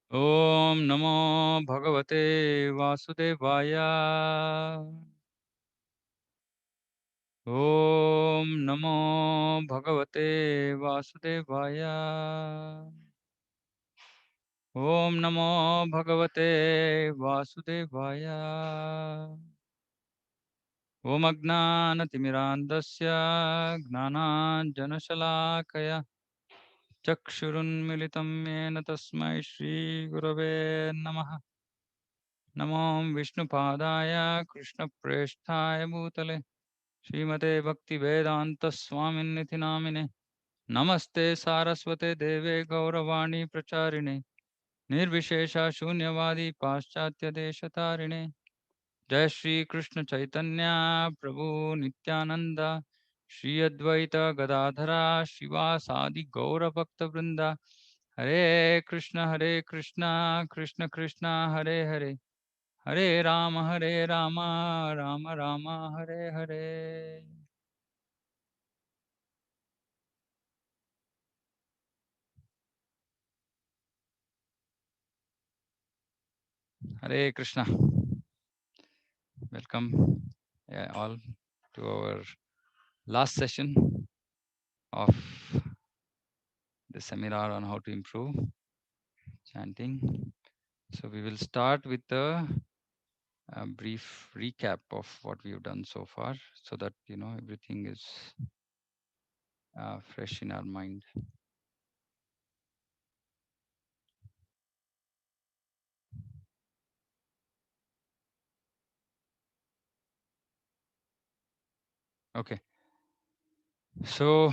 Om Namo Bhagavate Vasudevaya. Om Namo Bhagavate Vasudevaya. Om Namo Bhagavate Vasudevaya. Om Agnanatimirandasya Gnananjanashalakaya Chakshurunmilitam Yena Tasmai Shri Gurave Namaha. Namo Vishnupadaya Krishna Presthaya Bhutale Srimate Bhakti Vedanta Swaminiti Namine Namaste Saraswate Deve Gauravani Pracharine Nirvishesha Shunyavadi Paschatya Deshatarine Jai Shri Krishna Chaitanya Prabhu Nityananda Shri Advaita Gadadhara Shivasadi Gaura Bhakta Vrinda Hare Krishna Krishna Krishna Hare Hare Hare Rama, Rama Rama, Hare Hare. Hare Krishna. Welcome all to our last session of the seminar on how to improve chanting. So we will start with a brief recap of what we've done so far so that, everything is fresh in our mind. Okay. So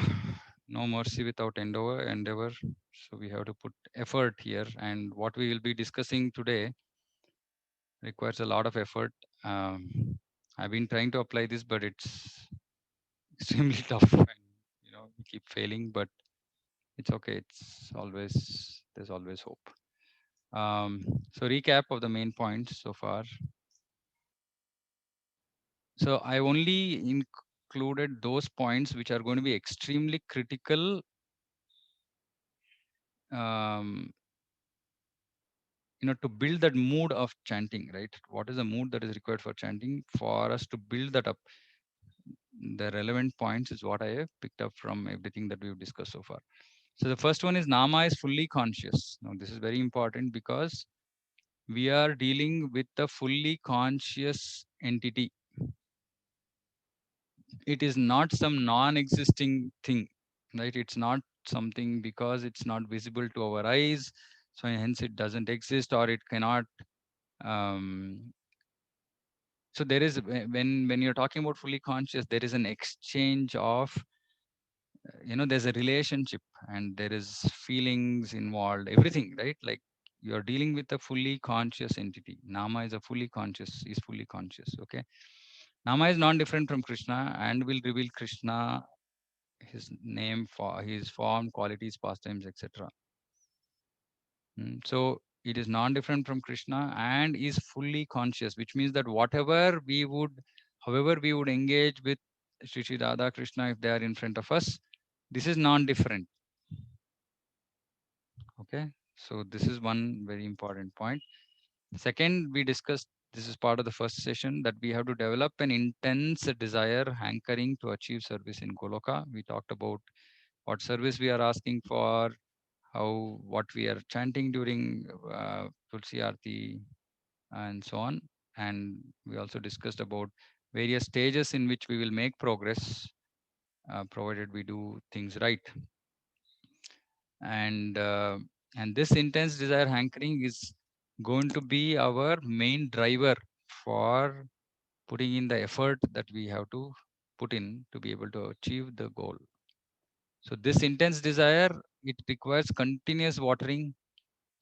no mercy without endeavor. So we have to put effort here. And what we will be discussing today requires a lot of effort. I've been trying to apply this, but it's extremely tough. And, we keep failing, but it's okay. There's always hope. So recap of the main points so far. So I only included those points which are going to be extremely critical to build that mood of chanting, right? What is the mood that is required for chanting? For us to build that up, the relevant points is what I have picked up from everything that we've discussed so far. So the first one is Nama is fully conscious. Now this is very important because we are dealing with a fully conscious entity. It is not some non-existing thing, right? It's not something because it's not visible to our eyes, so hence it doesn't exist or it cannot. So there is, when you're talking about fully conscious, there is an exchange of, there's a relationship and there is feelings involved, everything, right? Like you're dealing with a fully conscious entity. Nama is fully conscious. Okay. Nama is non-different from Krishna and will reveal Krishna, his name, for his form, qualities, pastimes, etc. So it is non-different from Krishna and is fully conscious, which means that however we would engage with Shri Radha Krishna if they are in front of us, this is non-different. Okay, so this is one very important point. Second, we discussed, this is part of the first session, that we have to develop an intense desire, hankering to achieve service in Goloka. We talked about what service we are asking for, what we are chanting during Tulsi Aarti, and so on. And we also discussed about various stages in which we will make progress, provided we do things right. And this intense desire hankering is going to be our main driver for putting in the effort that we have to put in to be able to achieve the goal. So this intense desire, it requires continuous watering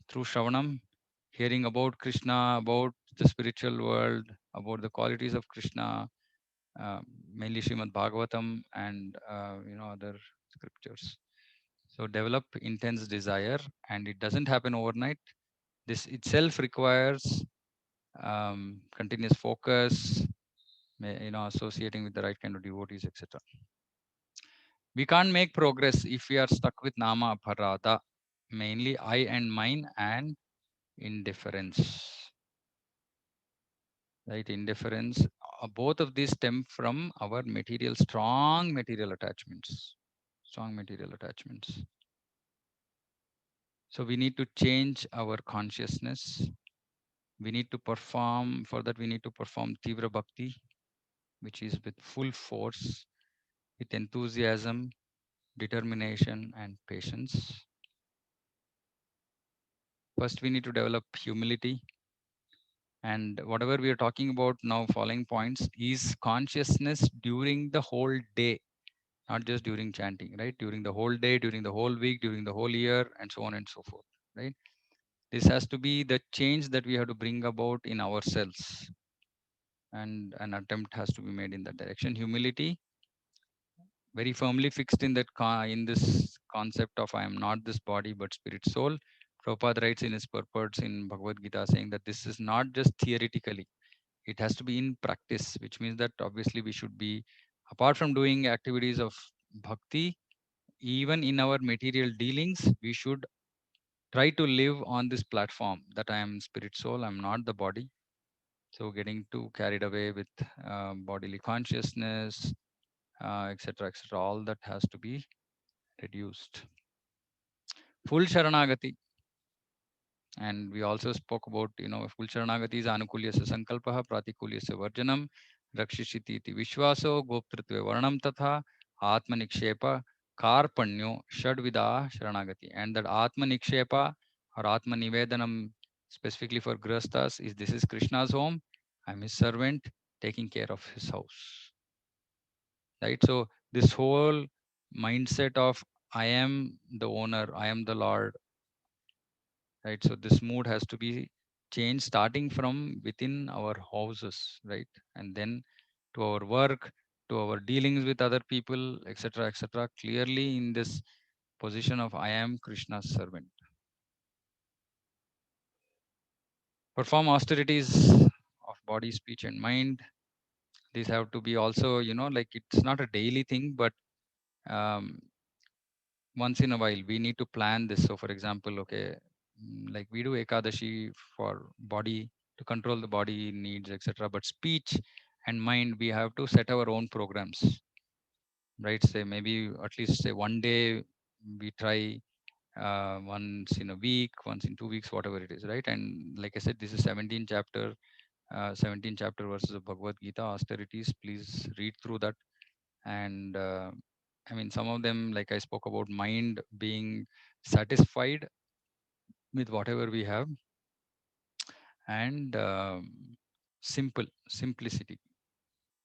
through Shravanam, hearing about Krishna, about the spiritual world, about the qualities of Krishna, mainly Srimad Bhagavatam and other scriptures. So develop intense desire, and it doesn't happen overnight. This itself requires continuous focus, associating with the right kind of devotees, etc. We can't make progress if we are stuck with Nama Aparada, mainly I and mine and indifference, right? Indifference. Both of these stem from our material, strong material attachments. Strong material attachments. So we need to change our consciousness. We need to perform, for that we need to perform Tivra Bhakti, which is with full force, with enthusiasm, determination, and patience. First, we need to develop humility. And whatever we are talking about now, following points, is consciousness during the whole day, not just during chanting, right? During the whole day, during the whole week, during the whole year, and so on and so forth, right? This has to be the change that we have to bring about in ourselves, and an attempt has to be made in that direction. Humility, very firmly fixed in that in this concept of I am not this body but spirit soul. Prabhupada writes in his purports in Bhagavad Gita saying that this is not just theoretically, it has to be in practice, which means that obviously we should be, apart from doing activities of bhakti, even in our material dealings, we should try to live on this platform that I am spirit soul, I'm not the body. So getting too carried away with bodily consciousness, etc., etc., all that has to be reduced. Full Sharanagati. And we also spoke about, full Sharanagati is Anukulyasya Sankalpaha, Pratikulyasya Varjanam, Rakshishiti iti Vishwaso, Goptritve Varnam Tatha, Atma Nikshepa, Karpanyo, Shadvida Sharanagati. And that Atma Nikshepa or Atma Nivedanam, specifically for Grihasthas, is this is Krishna's home. I'm his servant, taking care of his house. Right? So this whole mindset of I am the owner, I am the Lord, right? So this mood has to be changed starting from within our houses, right? And then to our work, to our dealings with other people, etc., etc. Clearly in this position of I am Krishna's servant. Perform austerities of body, speech, and mind. These have to be also, like it's not a daily thing, but um, once in a while we need to plan this. So for example, okay, like we do ekadashi for body, to control the body needs, etc., but speech and mind, we have to set our own programs, right? Say maybe at least say one day we try, once in a week, once in 2 weeks, whatever it is, right? And like I said, this is 17 chapter, 17 chapter verses of Bhagavad Gita austerities. Please read through that. And I mean, some of them, like I spoke about, mind being satisfied with whatever we have, and simplicity.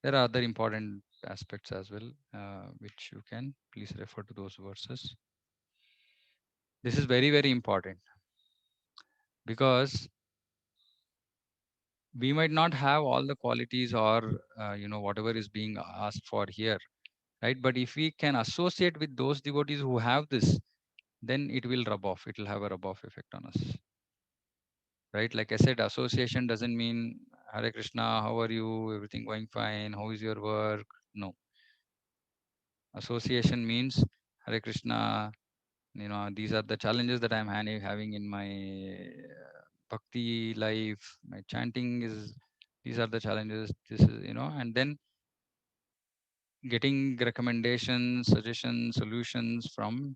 There are other important aspects as well, which you can please refer to those verses. This is very, very important, because we might not have all the qualities, or whatever is being asked for here, right? But if we can associate with those devotees who have this, then it will rub off, it will have a rub off effect on us, right? Like I said, association doesn't mean Hare Krishna, how are you, everything going fine, how is your work? No. Association means Hare Krishna, these are the challenges that I'm having in my bhakti life, my chanting is, these are the challenges, this is, and then getting recommendations, suggestions, solutions from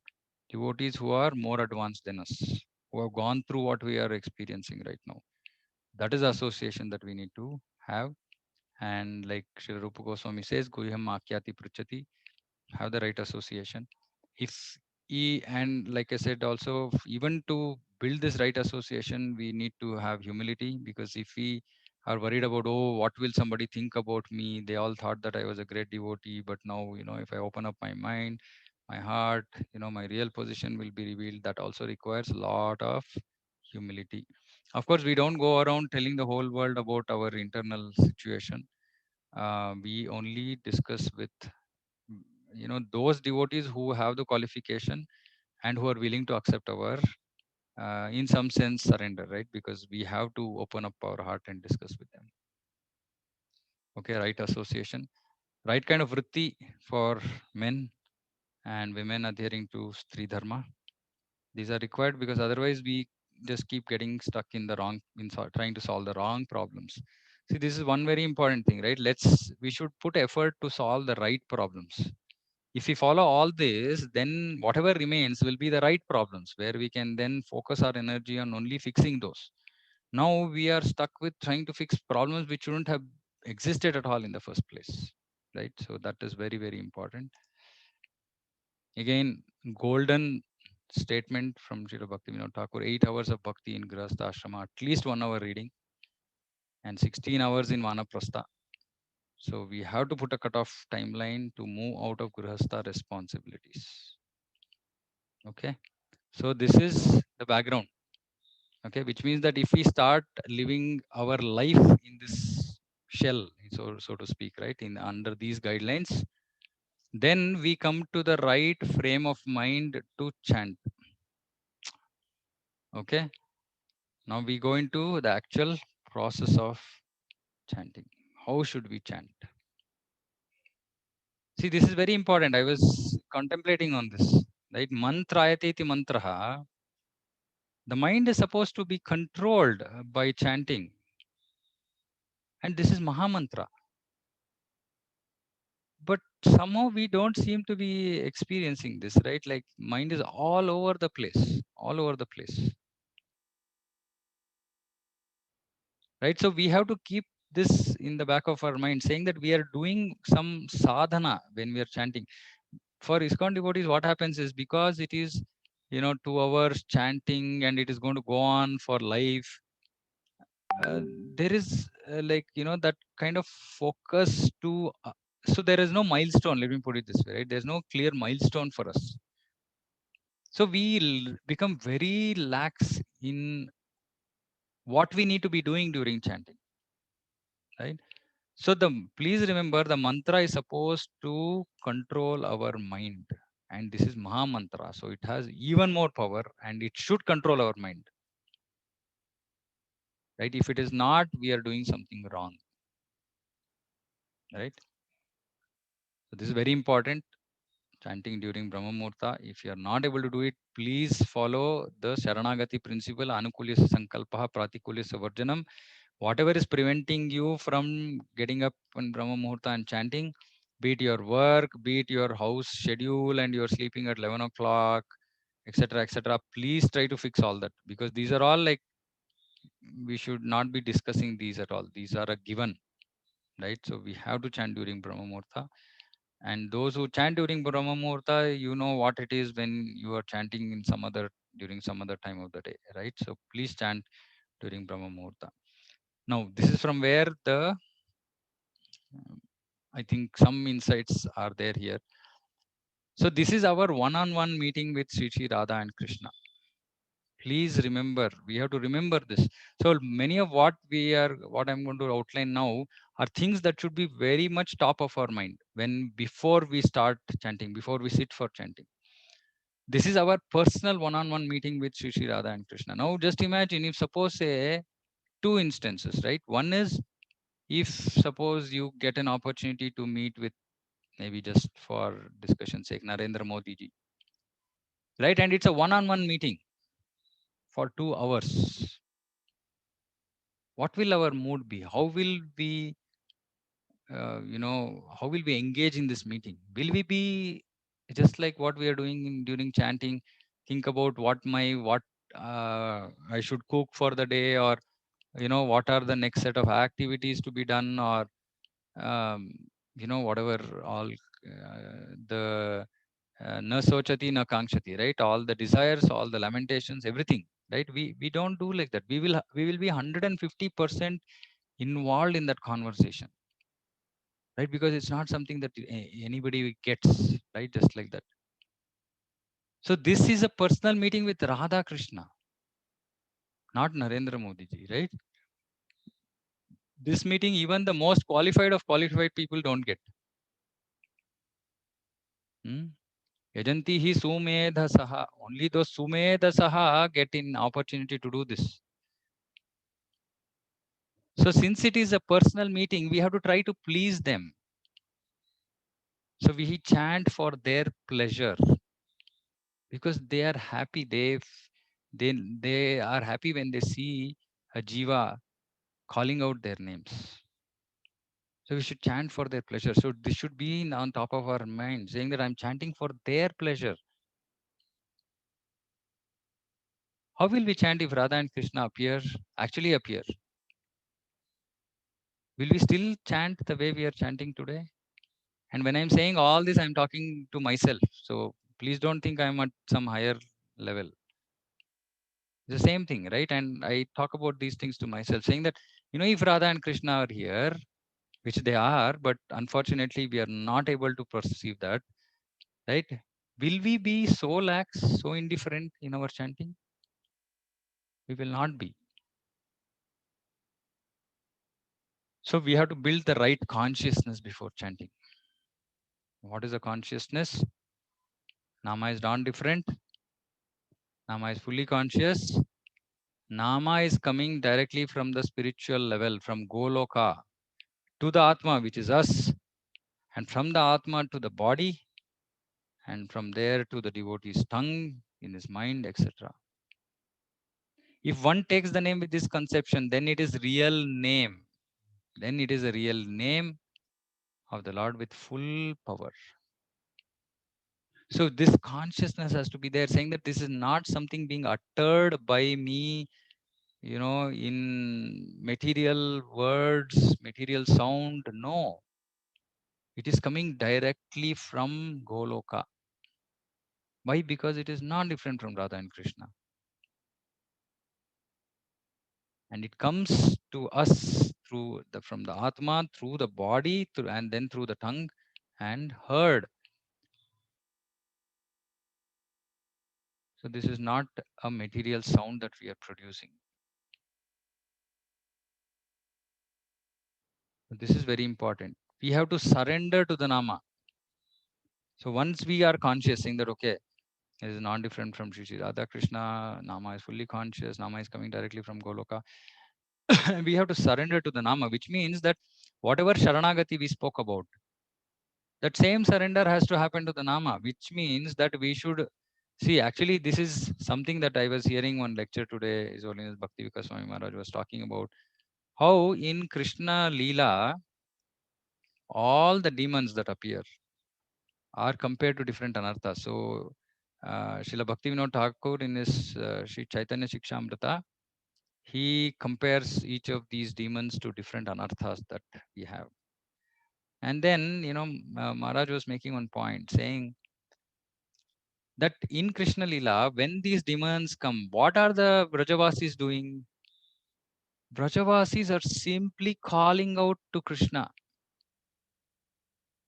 devotees who are more advanced than us, who have gone through what we are experiencing right now. That is association that we need to have. And like Srila Rupa Goswami says, Guhyam Akyati Pruchati, have the right association. If and like I said also, even to build this right association, we need to have humility, because if we are worried about, oh, what will somebody think about me? They all thought that I was a great devotee, but now, if I open up my mind, my heart, my real position will be revealed. That also requires a lot of humility. Of course, we don't go around telling the whole world about our internal situation. We only discuss with those devotees who have the qualification and who are willing to accept our in some sense surrender, right? Because we have to open up our heart and discuss with them. Okay, right association, right kind of vritti for men and women adhering to Stri Dharma. These are required, because otherwise we just keep getting stuck in the wrong, trying to solve the wrong problems. See, this is one very important thing, right? We should put effort to solve the right problems. If we follow all this, then whatever remains will be the right problems, where we can then focus our energy on only fixing those. Now we are stuck with trying to fix problems which shouldn't have existed at all in the first place, right? So that is very, very important. Again, golden statement from Srila Bhaktivinoda Thakur: 8 hours of bhakti in Grihastha Ashrama, at least 1 hour reading, and 16 hours in Vanaprastha. So we have to put a cutoff timeline to move out of Grihastha responsibilities. Okay. So this is the background. Okay. Which means that if we start living our life in this shell, so to speak, right, in under these guidelines, then we come to the right frame of mind to chant. Okay. Now we go into the actual process of chanting. How should we chant? See, this is very important. I was contemplating on this. Right? Mantrayate iti mantraha. The mind is supposed to be controlled by chanting. And this is Mahamantra. But somehow we don't seem to be experiencing this, right? Like mind is all over the place, all over the place. Right? So we have to keep this in the back of our mind, saying that we are doing some sadhana when we are chanting. For ISKCON devotees, what happens is, because it is, 2 hours chanting and it is going to go on for life, there is that kind of focus to. So there is no milestone. Let me put it this way, right? There's no clear milestone for us. So we become very lax in what we need to be doing during chanting, right? So please remember, the mantra is supposed to control our mind, and this is Maha Mantra, so it has even more power, and it should control our mind, right? If it is not, we are doing something wrong, right? So this is very important. Chanting during Brahma Muhurta. If you are not able to do it, please follow the Sharanagati principle, Anukulyasya Sankalpaha, Pratikulyasya Varjanam. Whatever is preventing you from getting up in Brahma Muhurta and chanting, be it your work, be it your house schedule, and you're sleeping at 11 o'clock, etc., etc., please try to fix all that, because these are all like, we should not be discussing these at all. These are a given, right? So we have to chant during Brahma Muhurta. And those who chant during Brahma Muhurta, you know what it is when you are chanting in during some other time of the day, right? So please chant during Brahma Muhurta. Now, this is from where I think some insights are there here. So this is our one-on-one meeting with Sri Sri Radha and Krishna. Please remember, we have to remember this. So many of what I'm going to outline now are things that should be very much top of our mind before we start chanting, before we sit for chanting. This is our personal one-on-one meeting with Sri Sri Radha and Krishna. Now just imagine, if suppose say two instances, right? One is, if suppose you get an opportunity to meet with, maybe just for discussion sake, Narendra Modi ji, right? And it's a one-on-one meeting for 2 hours. What will our mood be? How will we, how will we engage in this meeting? Will we be just like what we are doing during chanting? Think about what I should cook for the day, or what are the next set of activities to be done, or um, whatever all the na sochati na kankshati, right? All the desires, all the lamentations, everything, right? We don't do like that. We will be 150% involved in that conversation, right? Because it's not something that anybody gets, right? Just like that. So this is a personal meeting with Radha Krishna, not Narendra Modi ji, right? This meeting, even the most qualified of qualified people don't get. Yajanti hi sumedhasaha. Only those sumedhasaha get an opportunity to do this. So since it is a personal meeting, we have to try to please them. So we chant for their pleasure, because they are happy. they are happy when they see a jiva calling out their names. So we should chant for their pleasure. So this should be on top of our mind, saying that I'm chanting for their pleasure. How will we chant if Radha and Krishna actually appear? Will we still chant the way we are chanting today? And when I'm saying all this, I'm talking to myself. So please don't think I'm at some higher level. The same thing, right? And I talk about these things to myself, saying that, if Radha and Krishna are here, which they are, but unfortunately we are not able to perceive that, right? Will we be so lax, so indifferent in our chanting? We will not be. So we have to build the right consciousness before chanting. What is the consciousness? Nama is not different. Nama is fully conscious. Nama is coming directly from the spiritual level, from Goloka to the Atma, which is us, and from the Atma to the body, and from there to the devotee's tongue, in his mind, etc. If one takes the name with this conception, then it is real name. Then it is a real name of the Lord with full power. So this consciousness has to be there, saying that this is not something being uttered by me, in material words, material sound. No, it is coming directly from Goloka. Why? Because it is not different from Radha and Krishna. And it comes to us from the Atma, through the body, and then through the tongue, and heard. So this is not a material sound that we are producing. This is very important. We have to surrender to the Nama. So once we are conscious, saying that, okay, it is not different from Shri Radha Krishna, Nama is fully conscious, Nama is coming directly from Goloka. We have to surrender to the Nama, which means that whatever Sharanagati we spoke about, that same surrender has to happen to the Nama, which means that we should see. Actually, this is something that I was hearing one lecture today. His Holiness Bhakti Vikas Swami Maharaj was talking about how in Krishna Leela, all the demons that appear are compared to different anarthas. So, Srila Bhaktivinoda Thakur in his Sri Chaitanya Shikshamrita, he compares each of these demons to different anarthas that we have. And then, Maharaj was making one point saying that in Krishna Lila, when these demons come, what are the Brajavasis doing? Brajavasis are simply calling out to Krishna.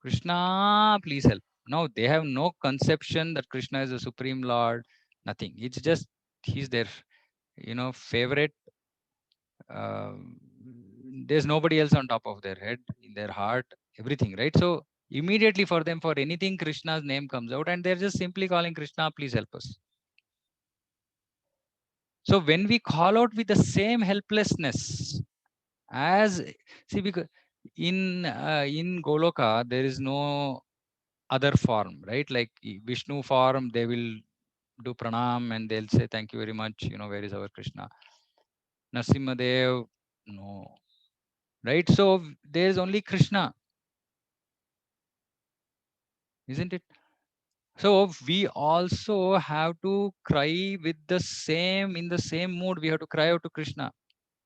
Krishna, please help. No, they have no conception that Krishna is the Supreme Lord, nothing. It's just he's their, favorite. um, there's nobody else on top of their head, in their heart, everything, right? So immediately for them, for anything, Krishna's name comes out, and they're just simply calling Krishna, please help us. So when we call out with the same helplessness as, see, because in Goloka there is no other form, right? Like Vishnu form, they will do pranam and they'll say thank you very much. Where is our Krishna? Narsimhadev, no, right? So there is only Krishna, isn't it? So we also have to cry with in the same mood. We have to cry out to Krishna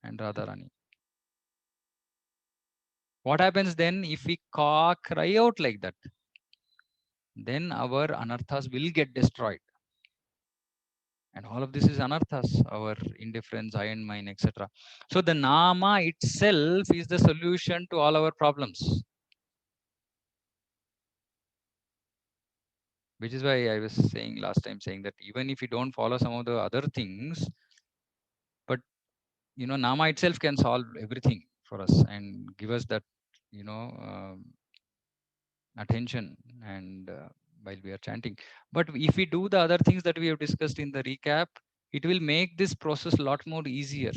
and Radharani. What happens then if we cry out like that? Then our anarthas will get destroyed. And all of this is anarthas, our indifference, iron mind, etc. So the Nama itself is the solution to all our problems. Which is why I was saying last time, saying that even if we don't follow some of the other things, but Nama itself can solve everything for us and give us that, attention and while we are chanting. But if we do the other things that we have discussed in the recap, it will make this process a lot more easier,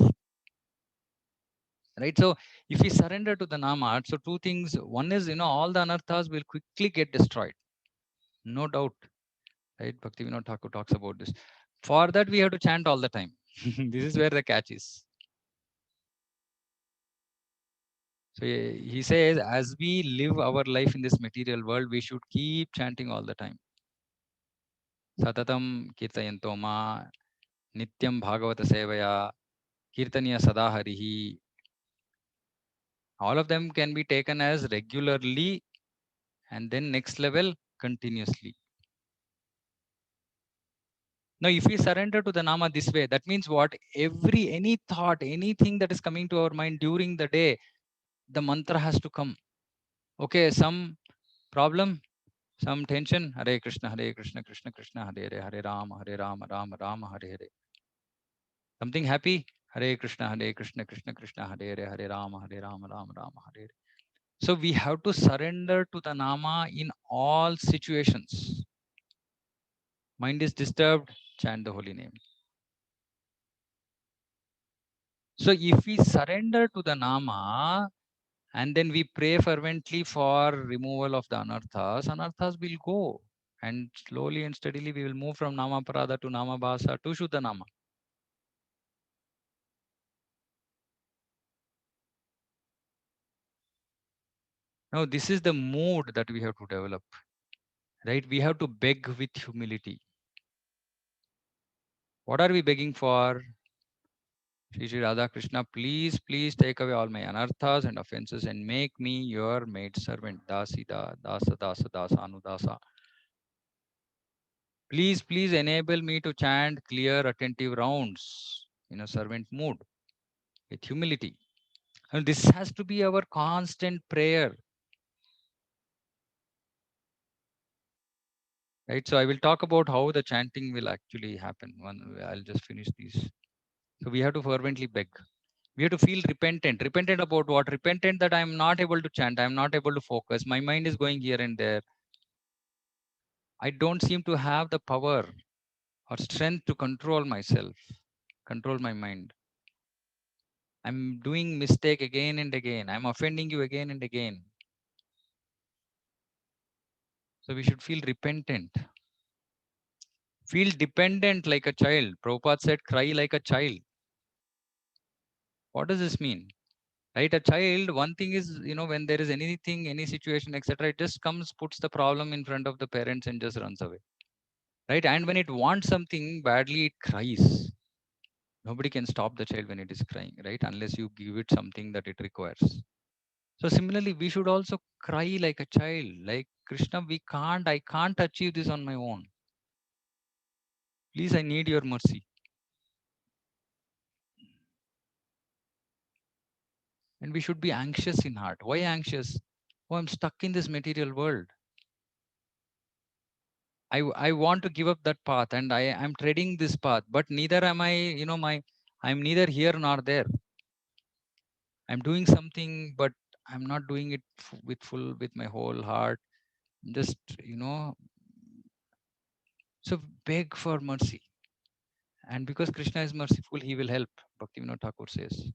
right? So if we surrender to the Nama, so two things. One is, all the anarthas will quickly get destroyed, no doubt, right? Bhaktivinoda Thakur talks about this. For that, we have to chant all the time. This is where the catch is. So he says, as we live our life in this material world, we should keep chanting all the time. Satatam kirtayanto ma nityam bhagavata sevaya kirtaniya sada harihi. All of them can be taken as regularly and then next level continuously. Now, if we surrender to the Nama this way, that means what? Any thought, anything that is coming to our mind during the day, the mantra has to come. Okay, some problem, some tension, Hare Krishna, Krishna Krishna, Hare Hare, Hare Rama, Rama Rama, Hare Hare. Something happy, Hare Krishna, Krishna Krishna, Hare Hare, Hare Rama, Rama Rama, Hare Hare. So we have to surrender to the Nama in all situations. Mind is disturbed, chant the holy name. So if we surrender to the Nama and then we pray fervently for removal of the anarthas will go. And slowly and steadily we will move from Nama Parada to Nama Bhasa to Shuddha Nama. Now this is the mood that we have to develop. Right? We have to beg with humility. What are we begging for? Shri Radha Krishna, please take away all my anarthas and offenses and make me your maid servant. Dasida, Dasa, Dasa, Dasa, Anudasa. Please enable me to chant clear, attentive rounds in a servant mood with humility. And this has to be our constant prayer. Right? So I will talk about how the chanting will actually happen. I'll just finish these. So we have to fervently beg. We have to feel repentant. Repentant about what? Repentant that I'm not able to chant. I'm not able to focus. My mind is going here and there. I don't seem to have the power or strength to control myself, control my mind. I'm doing mistake again and again. I'm offending you again and again. So we should feel repentant. Feel dependent like a child. Prabhupada said, cry like a child. What does this mean? Right? A child, one thing is, when there is anything, any situation, etc., it just comes, puts the problem in front of the parents and just runs away. Right? And when it wants something badly, it cries. Nobody can stop the child when it is crying, right? Unless you give it something that it requires. So similarly, we should also cry like a child. Like, Krishna, I can't achieve this on my own. Please, I need your mercy. And we should be anxious in heart. Why anxious? Oh, I'm stuck in this material world. I want to give up that path and I'm treading this path, but neither am I, I'm neither here nor there. I'm doing something, but I'm not doing it with my whole heart. Just, so beg for mercy. And because Krishna is merciful, he will help. Bhaktivinoda Thakur says.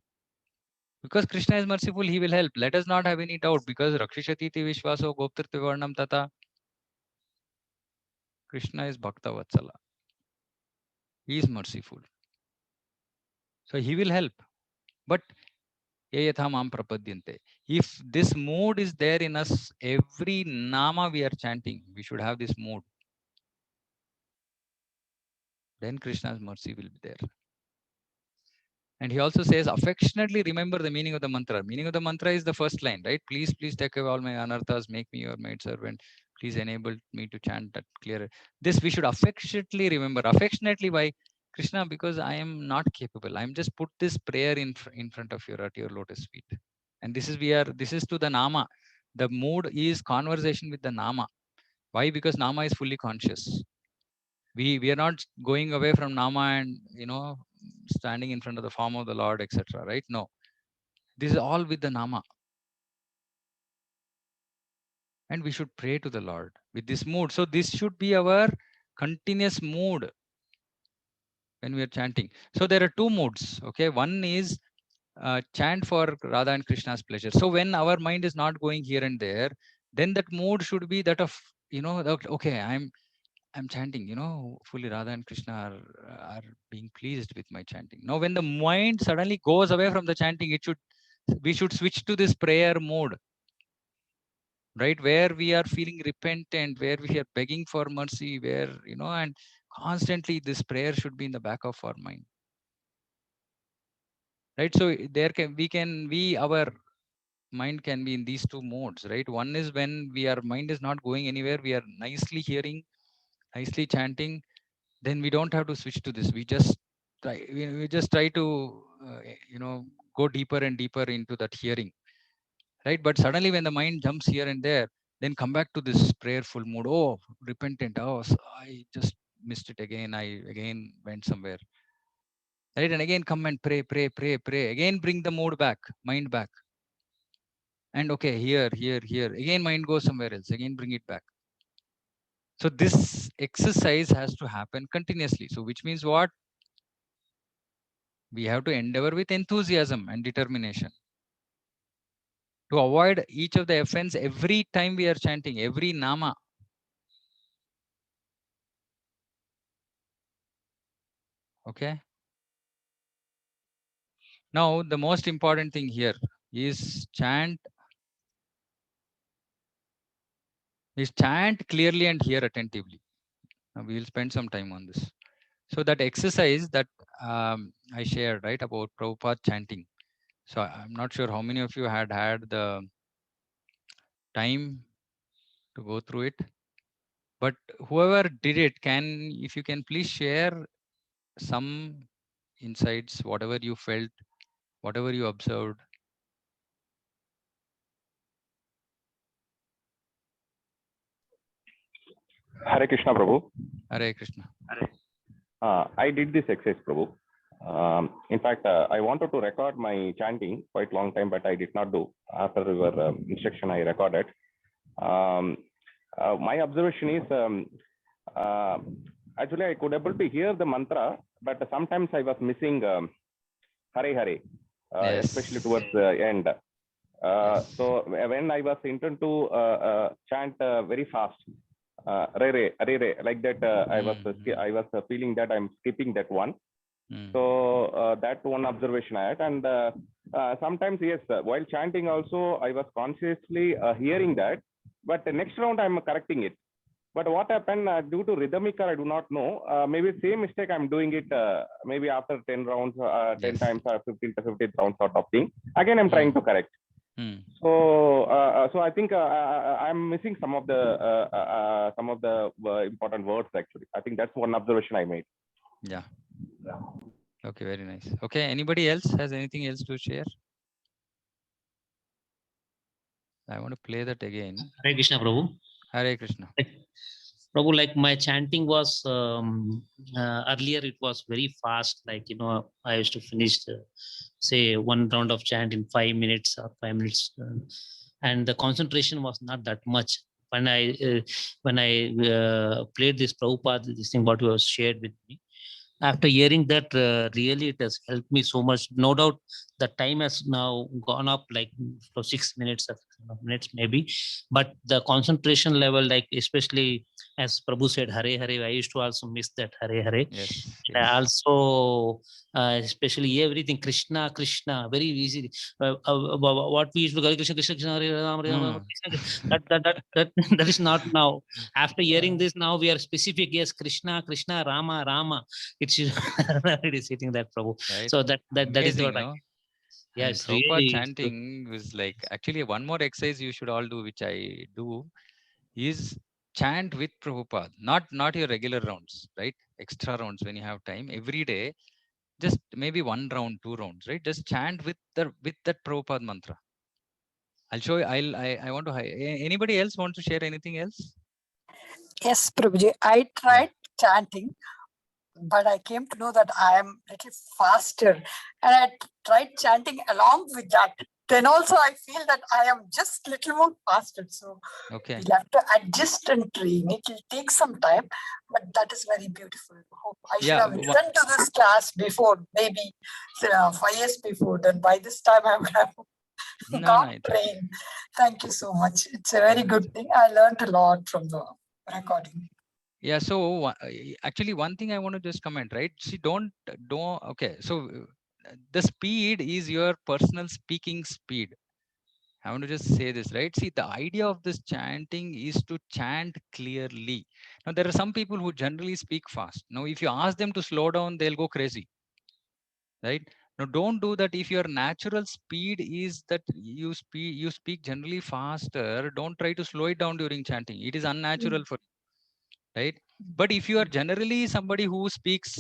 Because Krishna is merciful, he will help. Let us not have any doubt. Because Rakshishati Vishwaso Goptriti Varnam Tata. Krishna is Bhakta Vatsala. He is merciful. So he will help. But if this mood is there in us, every nama we are chanting, we should have this mood. Then Krishna's mercy will be there. And he also says, affectionately remember the meaning of the mantra. Meaning of the mantra is the first line, right? Please take away all my anarthas, make me your maid servant. Please enable me to chant that clear. This we should affectionately remember. Affectionately, why? Krishna, because I am not capable. I'm just put this prayer in front of you at your lotus feet. And this is to the Nama. The mood is conversation with the Nama. Why? Because Nama is fully conscious. We are not going away from Nama and standing in front of the form of the Lord, etc. Right? No. This is all with the Nama. And we should pray to the Lord with this mood. So this should be our continuous mood when we are chanting. So there are two moods. Okay. One is chant for Radha and Krishna's pleasure. So when our mind is not going here and there, then that mood should be that of, okay, I'm chanting, fully Radha and Krishna are being pleased with my chanting. Now, when the mind suddenly goes away from the chanting, we should switch to this prayer mode, right? Where we are feeling repentant, where we are begging for mercy, where, and constantly this prayer should be in the back of our mind, right? So our mind can be in these two modes, right? One is when our mind is not going anywhere, we are nicely hearing, nicely chanting, then we don't have to switch to this. We just try to go deeper and deeper into that hearing, right? But suddenly when the mind jumps here and there, then come back to this prayerful mood. Oh, repentant. Oh, I just missed it again. I again went somewhere, right? And again come and pray again, bring the mood back, mind back. And okay, here again, mind goes somewhere else, again bring it back. So this exercise has to happen continuously. So which means what? We have to endeavor with enthusiasm and determination to avoid each of the offense every time we are chanting, every nama. Okay. Now, the most important thing here is chant clearly and hear attentively. Now, we will spend some time on this. So that exercise that I shared, right, about Prabhupada chanting. So I'm not sure how many of you had the time to go through it, but whoever did it, if you can please share some insights, whatever you felt, whatever you observed. Hare Krishna, Prabhu. Hare Krishna. I did this exercise, Prabhu. In fact, I wanted to record my chanting quite long time, but I did not do. After your instruction, I recorded. My observation is, actually, I could able to hear the mantra, but sometimes I was missing Hare Hare, Yes. especially towards the end. Yes. So when I was intending to chant very fast, re, like that, I was feeling that I'm skipping that one. So that one observation I had, and sometimes yes, while chanting also I was consciously hearing that, but the next round I'm correcting it. But what happened due to rhythmic, I do not know. Maybe same mistake I'm doing it. Maybe after 10 rounds, 10 Yes. times, 15 to 15 rounds sort of thing. Again, I'm trying to correct. So I think I'm missing some of the important words actually. I think that's one observation I made. Yeah. Okay, very nice. Okay, anybody else has anything else to share? I want to play that again. Hare Krishna, Prabhu. Hare Krishna. Prabhu, like my chanting was earlier, it was very fast. Like, I used to finish, say, one round of chant in 5 minutes or 5 minutes. And the concentration was not that much. When I played this Prabhupada, this thing, what was shared with me, after hearing that, really it has helped me so much. No doubt the time has now gone up like for 6 minutes or minutes maybe, but the concentration level, like especially as Prabhu said, Hare Hare, I used to also miss that Hare Hare. Yes. Also, especially everything Krishna, Krishna, very easy. What we used to go Krishna, Krishna, Krishna, Hare Ram, Hare Ram, that is not now. After hearing this, now we are specific. Yes, Krishna, Krishna, Rama, Rama. It is hitting that, Prabhu. Right. So that is what no? Yes, Prabhupada really. chanting was like, actually one more exercise you should all do, which I do, is chant with Prabhupada, not your regular rounds, right? Extra rounds when you have time every day, just maybe 1 round, 2 rounds, right? Just chant with that Prabhupada mantra. I'll show you. I want to. Anybody else want to share anything else? Yes, Prabhuji. I tried chanting, but I came to know that I am a little faster, and I tried chanting along with that. Then also I feel that I am just a little more faster. So okay, we'll have to adjust and train. It will take some time, but that is very beautiful. I should have listened to this class before, maybe 5 years before. Then by this time I would have got trained. Thank you so much. It's a very good thing. I learned a lot from the recording. Yeah, so actually one thing I want to just comment, right? See, don't okay. So the speed is your personal speaking speed. I want to just say this, right? See, the idea of this chanting is to chant clearly. Now, there are some people who generally speak fast. Now, if you ask them to slow down, they'll go crazy, right? Now, don't do that. If your natural speed is that you speak generally faster, don't try to slow it down during chanting. It is unnatural for you, right? But if you are generally somebody who speaks,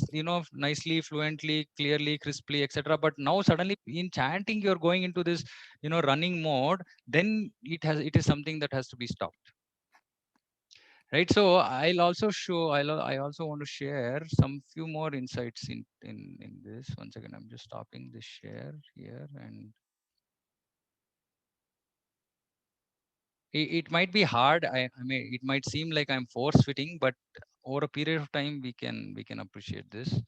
nicely, fluently, clearly, crisply, etc., but now suddenly in chanting you're going into this, running mode, then it is something that has to be stopped, right? So I also want to share some few more insights in this. One second, I'm just stopping this share here, and it might be hard. I mean, it might seem like I'm force fitting, but over a period of time we can appreciate this.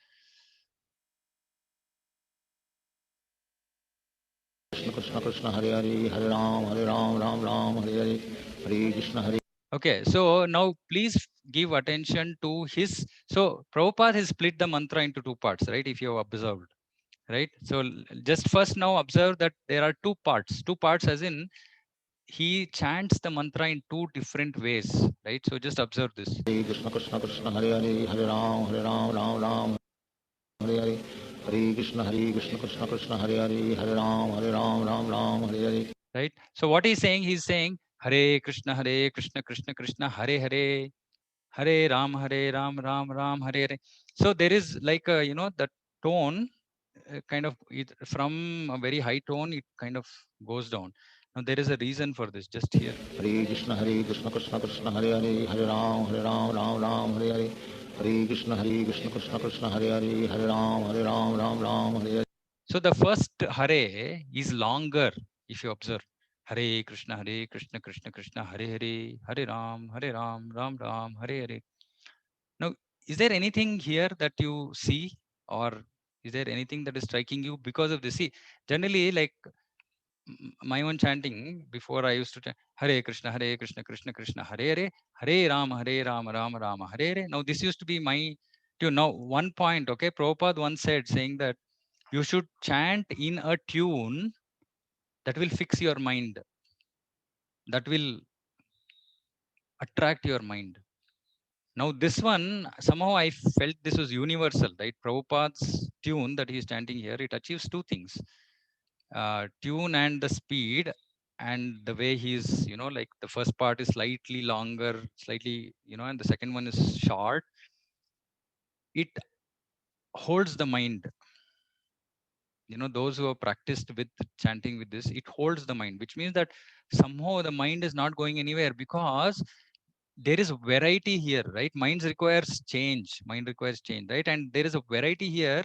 Krishna Krishna Hare Hare Hare Ram Ram Ram Hare Hare Hare Krishna Hare. Okay, so now please give attention to his. So Prabhupada has split the mantra into two parts, right? If you have observed, right? So just first now observe that there are two parts as in he chants the mantra in two different ways, right? So just observe this. Hare Krishna Krishna Krishna Hare Hare Hare Ram Ram Ram Hare Hare Hare Krishna Krishna Krishna Hare Hare Hare Ram Ram Hare Hare. Right. So what he's saying Hare Krishna Krishna Krishna Hare Hare Hare Ram Ram Ram Hare Hare. So there is like a, the tone kind of from a very high tone, it kind of goes down. Now there is a reason for this. Just here. Hare Krishna Krishna Krishna Hare Hare Hare Ram Ram Hare Hare Hare Krishna Krishna Hare Hare Hare Ram Hare Hare. So the first Hare is longer if you observe. Hare Krishna Krishna Krishna Hare Hare Hare Ram Ram Ram Hare Hare. Now, is there anything here that you see, or is there anything that is striking you because of this? See, generally, like my own chanting before I used to chant Hare Krishna Krishna Krishna Hare Hare Hare Ram Ram Hare Hare. Now, this used to be my tune. Now, one point, okay, Prabhupada once said, saying that you should chant in a tune that will fix your mind, that will attract your mind. Now, this one, somehow I felt this was universal, right? Prabhupada's tune that he's chanting here, it achieves two things. Tune and the speed, and the way he's, like the first part is slightly longer, slightly, and the second one is short. It holds the mind. Those who have practiced with chanting with this, it holds the mind, which means that somehow the mind is not going anywhere because there is variety here, right? Mind requires change, right? And there is a variety here.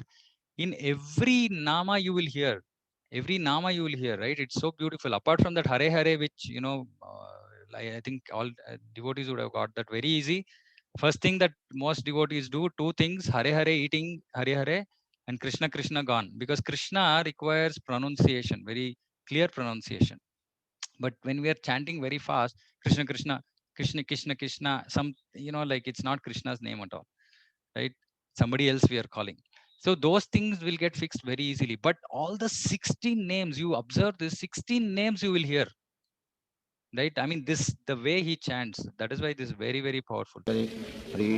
In every nama you will hear, right? It's so beautiful. Apart from that Hare Hare, which I think all devotees would have got that very easy. First thing that most devotees do, two things: Hare Hare, eating Hare Hare, and Krishna Krishna gone, because Krishna requires pronunciation, very clear pronunciation. But when we are chanting very fast, Krishna Krishna Krishna Krishna Krishna, some, like it's not Krishna's name at all, right? Somebody else we are calling. So those things will get fixed very easily. But all the 16 names, you observe this 16 names you will hear, right? I mean, this, the way he chants, that is why this is very, very powerful. Hare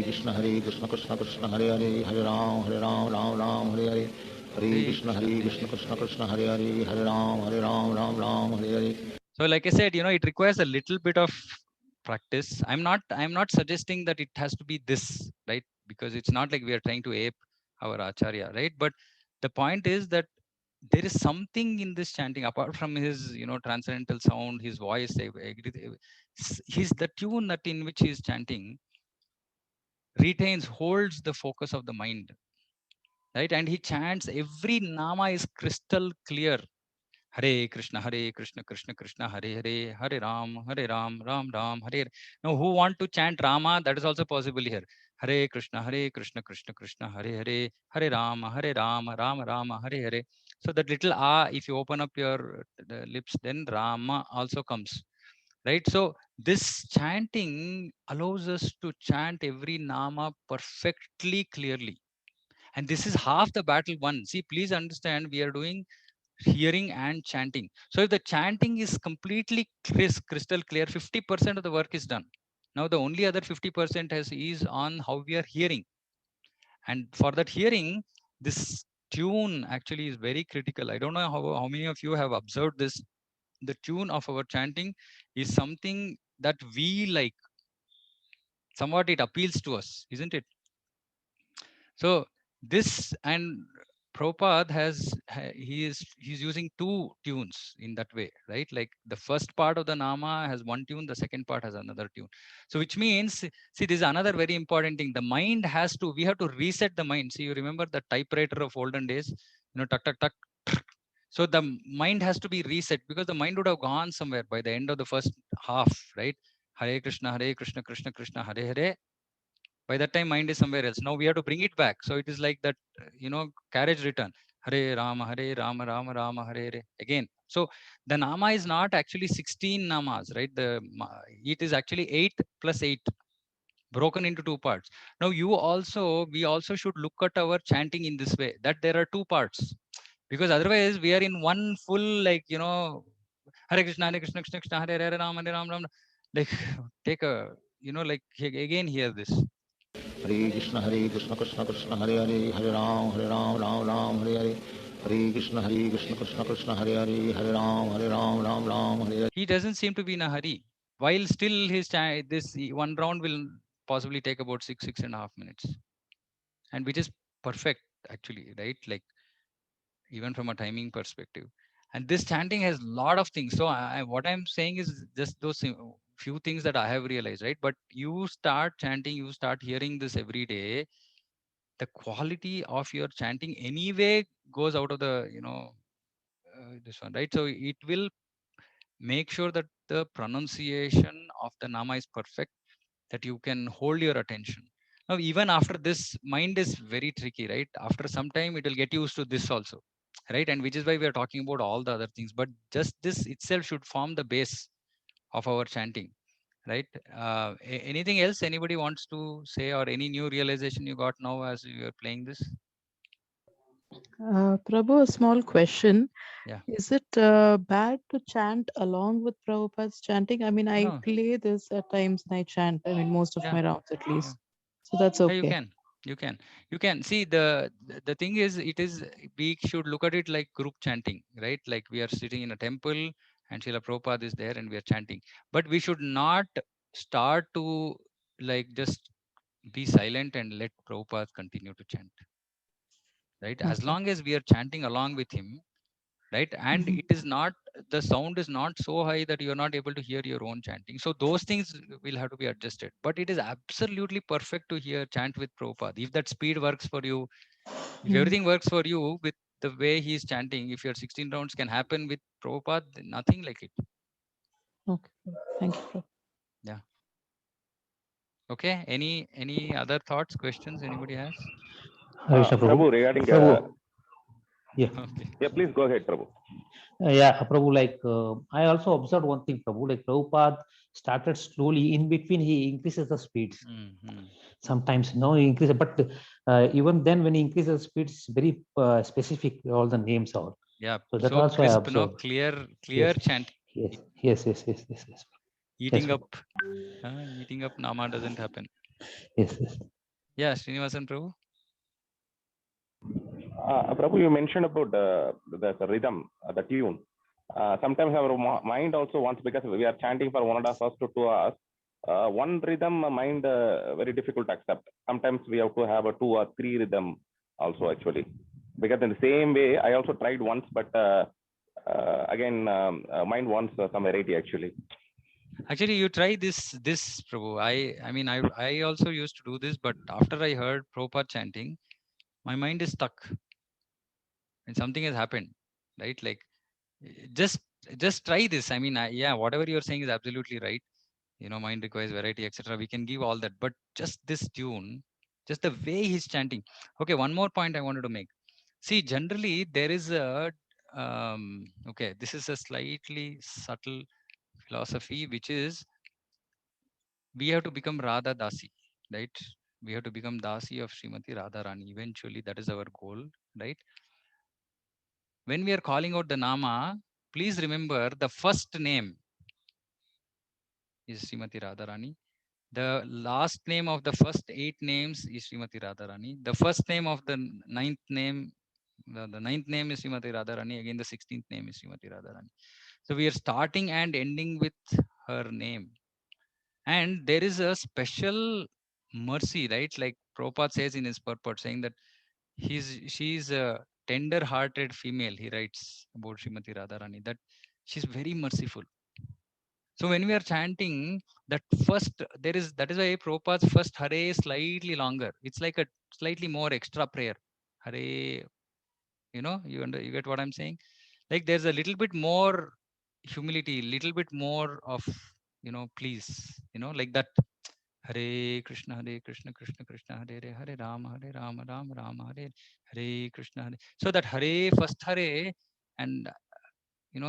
Krishna Krishna Krishna Hare Hare Hare Ram Ram Hare Hare Hare Krishna Krishna Hare Hare Hare Ram Hare Hare. So like I said, it requires a little bit of practice. I'm not suggesting that it has to be this, right? Because it's not like we are trying to ape our acharya, right? But the point is that there is something in this chanting apart from his, transcendental sound, his voice, his the tune that in which he is chanting holds the focus of the mind, right? And he chants, every nama is crystal clear. Hare Krishna Krishna Krishna Hare Hare Hare Ram Ram Ram Hare Hare. Now, who want to chant Rama, that is also possible here. Hare Krishna Krishna Krishna Hare Hare Hare Ram Ram Hare Hare. So that little ah, if you open up your lips, then Rama also comes. right? So this chanting allows us to chant every nama perfectly clearly. And this is half the battle won. See, please understand, we are doing hearing and chanting. So if the chanting is completely crystal clear, 50% of the work is done. Now the only other 50% is on how we are hearing. And for that hearing, this tune actually is very critical. I don't know how many of you have observed this. The tune of our chanting is something that we like. Somewhat it appeals to us, isn't it? So this, and Prabhupada he's using two tunes in that way, right? Like the first part of the nama has one tune, the second part has another tune. So which means, see, this is another very important thing. The mind we have to reset the mind. See, you remember the typewriter of olden days, tuck, tuck, tuck. So the mind has to be reset, because the mind would have gone somewhere by the end of the first half, right? Hare Krishna, Krishna Krishna, Hare Hare. By that time mind is somewhere else. Now we have to bring it back. So it is like that, carriage return. Hare Rama, Rama Rama, Hare Hare again. So the nama is not actually 16 namas, right? It is actually 8 plus 8 broken into two parts. Now we also should look at our chanting in this way, that there are two parts, because otherwise we are in one full, like, Hare Krishna, Krishna Krishna, Hare Hare, Rama Rama, like, take a, like, again hear this. Hare Krishna Krishna Krishna Hare Hare Hare Ram Ram Ram Hare Hare Hare Krishna Krishna Krishna Hare Hare Hare Ram Ram Hare Hare. He doesn't seem to be in a hurry. While still this one round will possibly take about 6.5 minutes, and which is perfect actually, right? Like, even from a timing perspective. And this chanting has a lot of things. So what I'm saying is just those few things that I have realized, right? But you start chanting, you start hearing this every day, the quality of your chanting anyway goes out of the, this one, right? So it will make sure that the pronunciation of the nama is perfect, that you can hold your attention. Now, even after this, mind is very tricky, right? After some time, it will get used to this also, right? And which is why we are talking about all the other things. But just this itself should form the base of our chanting, right? Anything else anybody wants to say, or any new realization you got now as you are playing this? Prabhu, a small question. Yeah. Is it bad to chant along with Prabhupada's chanting? I mean, I No. play this at times and I chant, I mean, most of Yeah. my rounds at least. Yeah. So that's Yeah, okay. you can see the thing is, we should look at it like group chanting, right? Like we are sitting in a temple and Srila Prabhupada is there and we are chanting, but we should not start to, like, just be silent and let Prabhupada continue to chant, right? As Okay. long as we are chanting along with him, right? And Mhm. it is not, the sound is not so high that you're not able to hear your own chanting. So those things will have to be adjusted. But it is absolutely perfect to hear chant with Prabhupada. If that speed works for you, if Mm. everything works for you with the way he's chanting, if your 16 rounds can happen with Prabhupada, then nothing like it. Okay. Thank you, Prabhu. Yeah. Okay. Any other thoughts, questions anybody has? Hare Krishna, Prabhu. Prabhu, regarding Prabhu. Yeah. Okay. yeah, please go ahead, Prabhu. Yeah, Prabhu, like I also observed one thing, Prabhu, like Prabhupada started slowly. In between, he increases the speeds. Mm-hmm. Sometimes, no, he increases, but even then, when he increases the speeds, it's very specific, all the names are. Yeah. So that So also I crisp, no, observed. clear Yes. chant. Yes. Eating Yes, up nama doesn't happen. yes. Yeah, Srinivasan Prabhu. Prabhu, you mentioned about the rhythm, the tune. Sometimes our mind also wants, because we are chanting for 1.5 hours to 2 hours. One rhythm mind very difficult to accept. Sometimes we have to have a 2 or 3 rhythm also, actually. Because in the same way, I also tried once, but again, mind wants some variety, actually. Actually, you try this Prabhu. I mean, I also used to do this, but after I heard Prabhupada chanting, my mind is stuck and something has happened, right? Like, just try this. I mean, yeah, whatever you're saying is absolutely right. Mind requires variety, etc. We can give all that, but just this tune, just the way he's chanting. Okay, one more point I wanted to make. See, generally there is a okay, this is a slightly subtle philosophy, which is we have to become Radha Dasi, right? We have to become Dasi of Srimati Radharani. Eventually, that is our goal, right? When we are calling out the Nama, please remember the first name is Srimati Radharani. The last name of the first 8 names is Srimati Radharani. The first name of the ninth name, the ninth name is Srimati Radharani. Again, the 16th name is Srimati Radharani. So we are starting and ending with her name. And there is a special mercy, right? Like Prabhupada says in his purport, saying that she's a tender-hearted female. He writes about Srimati Radharani, that she's very merciful. So when we are chanting that first, that is why Prabhupada's first Hare is slightly longer. It's like a slightly more extra prayer. Hare, you get what I'm saying? Like there's a little bit more humility, little bit more of, please, like that. Hare Krishna, Krishna Krishna, Hare Rama, Rama Rama, Hare Krishna, Hare. So that Hare, first Hare, and,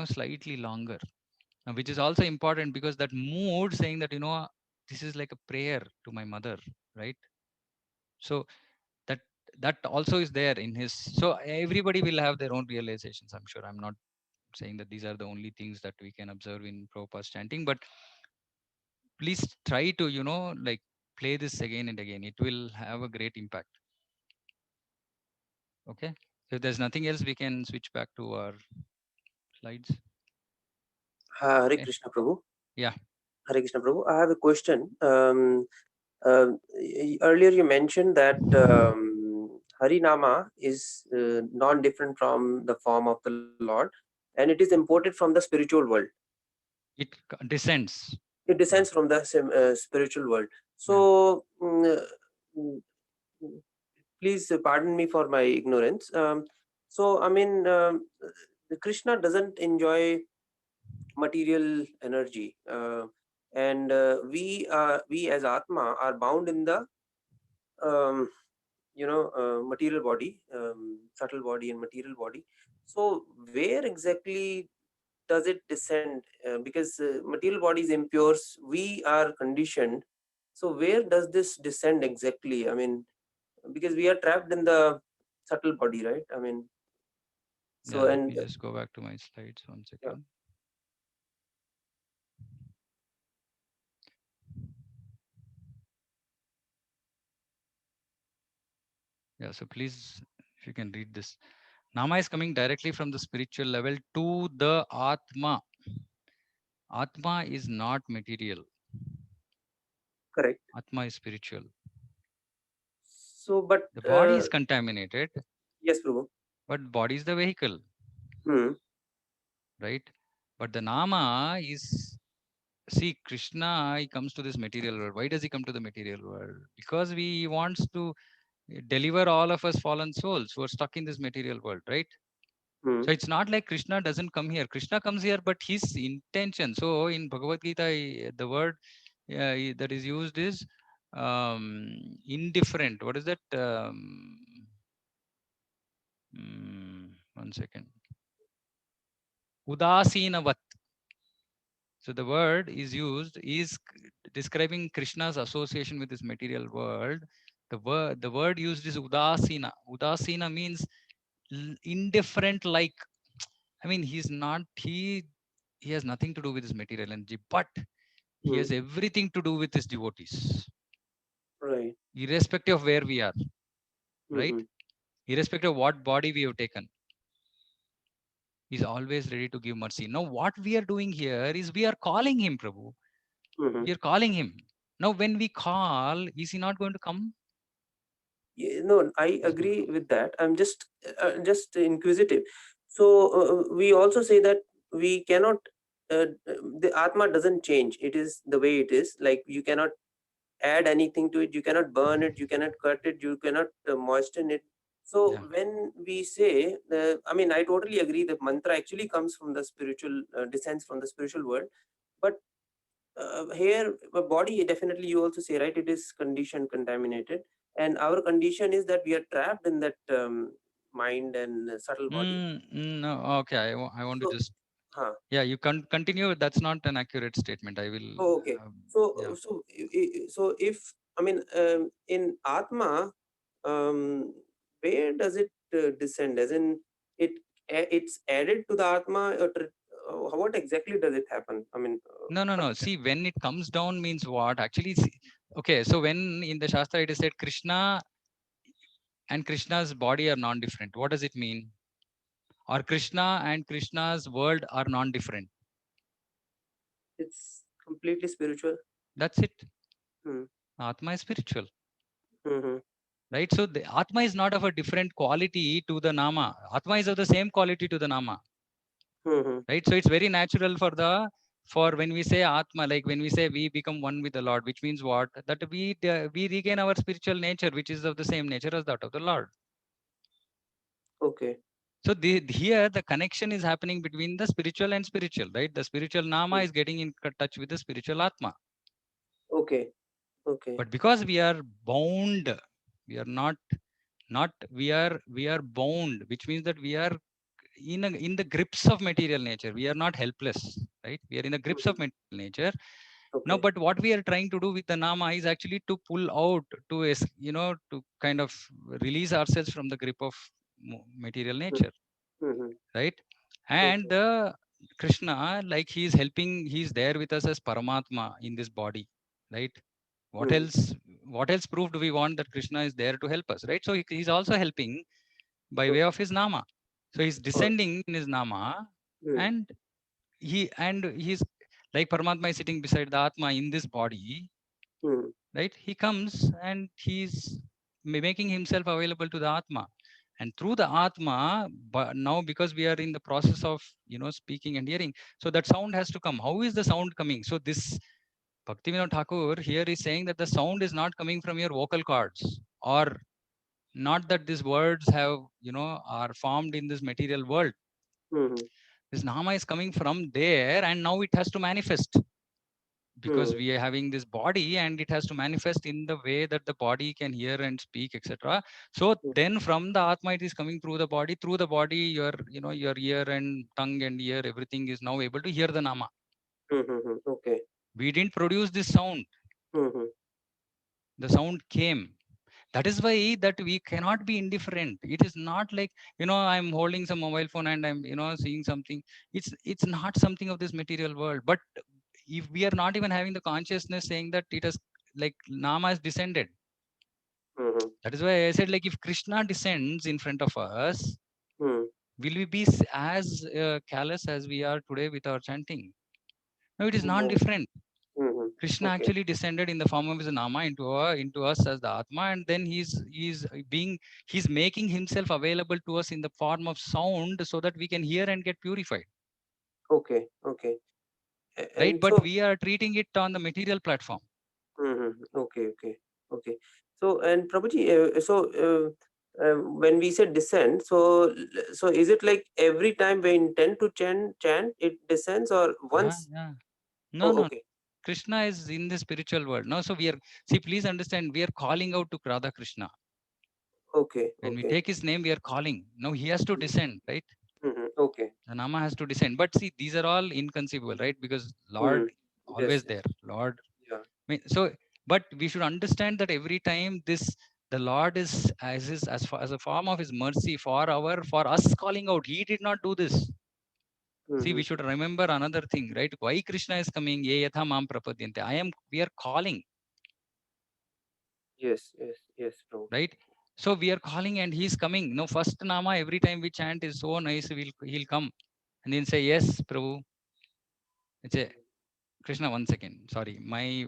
slightly longer. Which is also important because that mood saying that, this is like a prayer to my mother, right? So that also is there in his. So everybody will have their own realizations, I'm sure. I'm not saying that these are the only things that we can observe in Prabhupada's chanting, but please try to, like play this again and again. It will have a great impact. Okay. If there's nothing else, we can switch back to our slides. Hare Okay. Krishna Prabhu. Yeah. Hare Krishna Prabhu. I have a question. Earlier you mentioned that Harinama is non-different from the form of the Lord, and it is imported from the spiritual world. It descends. It descends from the spiritual world. So, please pardon me for my ignorance. So, I mean, Krishna doesn't enjoy material energy, and we as Atma are bound in the material body, subtle body and material body. So where exactly does it descend? Because material body is impure, we are conditioned. So where does this descend exactly? I mean, because we are trapped in the subtle body, right? I mean, so let me just go back to my slides 1 second. Yeah. Yeah, so please, if you can read this. Nama is coming directly from the spiritual level to the Atma. Atma is not material. Correct. Atma is spiritual. So, but the body is contaminated. Yes, Prabhu. But body is the vehicle. Right? But the Nama is, see, Krishna, he comes to this material world. Why does he come to the material world? Because he wants to deliver all of us fallen souls who are stuck in this material world, right? So it's not like Krishna doesn't come here. Krishna comes here, but his intention. So in Bhagavad Gita, the word that is used is indifferent. What is that? 1 second. Udasinavat. So the word is used is describing Krishna's association with this material world. The word used is udasina. Udasina means indifferent, like, I mean, he has nothing to do with his material energy, but he has everything to do with his devotees. Right. Irrespective of where we are, right? Irrespective of what body we have taken, he's always ready to give mercy. Now, what we are doing here is we are calling him, Prabhu. We are calling him. Now, when we call, is he not going to come? No, I agree with that. I'm just inquisitive. So we also say that we cannot. The Atma doesn't change. It is the way it is. Like you cannot add anything to it. You cannot burn it. You cannot cut it. You cannot moisten it. So when we say, I mean, I totally agree. The mantra actually comes from the spiritual, descends from the spiritual world. But here, body definitely, you also say, right? It is conditioned, contaminated, and our condition is that we are trapped in that mind and subtle body. No, okay, I want to just Yeah, you can continue. That's not an accurate statement. I will. Oh, okay. So, yeah. so if I mean in Atma, where does it descend? As in, it's added to the Atma. What exactly does it happen? I mean, No. See, when it comes down means what? Actually, see, okay. So when in the Shastra it is said Krishna and Krishna's body are non-different. What does it mean? Or Krishna and Krishna's world are non-different. it's completely spiritual. That's it. Hmm. Atma is spiritual. Mm-hmm. Right? So the Atma is not of a different quality to the Nama. Atma is of the same quality to the Nama. Mm-hmm. Right? So it's very natural for when we say Atma, like when we say we become one with the Lord, which means what? That we regain our spiritual nature, which is of the same nature as that of the Lord. Okay. So here the connection is happening between the spiritual and spiritual, right? The spiritual Nama is getting in touch with the spiritual Atma. Okay. Okay. But because we are bound, we are not we are bound, which means that we are in the grips of material nature. We are not helpless, right? We are in the grips of material nature. Now, Okay. but what we are trying to do with the Nama is actually to pull out, to kind of release ourselves from the grip of material nature, Mm-hmm. right? And Okay. the Krishna, like he's helping, he's there with us as Paramatma in this body, right? What Mm. else? What else proof do we want that Krishna is there to help us, right? So he's also helping by way of his Nama. So he's All right. descending in his Nama, Mm. and he's like Paramatma is sitting beside the Atma in this body, Mm. right? He comes and he's making himself available to the Atma. And through the Atma, but now because we are in the process of speaking and hearing, so that sound has to come. How is the sound coming? So this Bhaktivinoda Thakur here is saying that the sound is not coming from your vocal cords, or not that these words have are formed in this material world. Mm-hmm. This Nama is coming from there, and now it has to manifest, because we are having this body and it has to manifest in the way that the body can hear and speak, etc. So then from the Atma it is coming through the body. Through the body, your ear and tongue and ear, everything is now able to hear the Nama. Mm-hmm. Okay. We didn't produce this sound. Mm-hmm. The sound came. That is why that we cannot be indifferent. It is not like I'm holding some mobile phone and I'm seeing something. It's not something of this material world. But if we are not even having the consciousness saying that it has, like, Nama has descended. Mm-hmm. That is why I said, like, if Krishna descends in front of us, Mm. will we be as callous as we are today with our chanting? No, it is not No. different. Mm-hmm. Krishna Okay. actually descended in the form of his Nama into us as the Atma, and then he's making himself available to us in the form of sound, so that we can hear and get purified. Okay. Okay. Right? And But so. we are treating it on the material platform. Mm-hmm. Okay. Okay. Okay. So, and Prabhuji, when we say descend, so is it like every time we intend to chant, it descends, or once? Yeah. Oh, No. okay. Krishna is in the spiritual world. No, so please understand, we are calling out to Radha Krishna. Okay. When we Okay. take his name, we are calling. Now he has to descend, right? Mm-hmm. Okay. The Nama has to descend. But see, these are all inconceivable, right? Because Mm. Lord Yes. always Yes. there. Lord. Yeah. So, but we should understand that every time the Lord is as a form of his mercy for us calling out. He did not do this. See, Mm-hmm. we should remember another thing, right? Why Krishna is coming? Ye yatha mam prapadyante. We are calling. Yes. Yes. Yes, Prabhu. Right? So we are calling and he's coming. No, first Nama every time we chant is so nice. He'll come and then say, yes, Prabhu. It's a Krishna, 1 second. Sorry,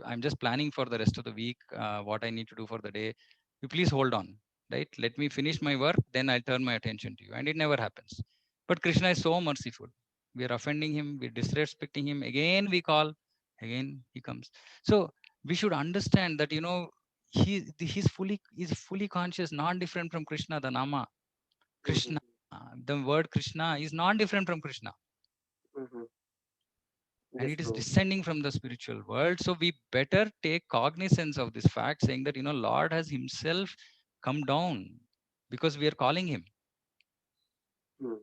I'm just planning for the rest of the week. What I need to do for the day. You please hold on. Right? Let me finish my work. Then I'll turn my attention to you. And it never happens. But Krishna is so merciful. We are offending him. We're disrespecting him. Again we call. Again he comes. So we should understand that he's fully conscious, not different from Krishna, the Nama. Krishna, the word Krishna is not different from Krishna. Mm-hmm. And Yes, it is Prabhu. descending from the spiritual world. So we better take cognizance of this fact, saying that Lord has himself come down because we are calling him. Mm.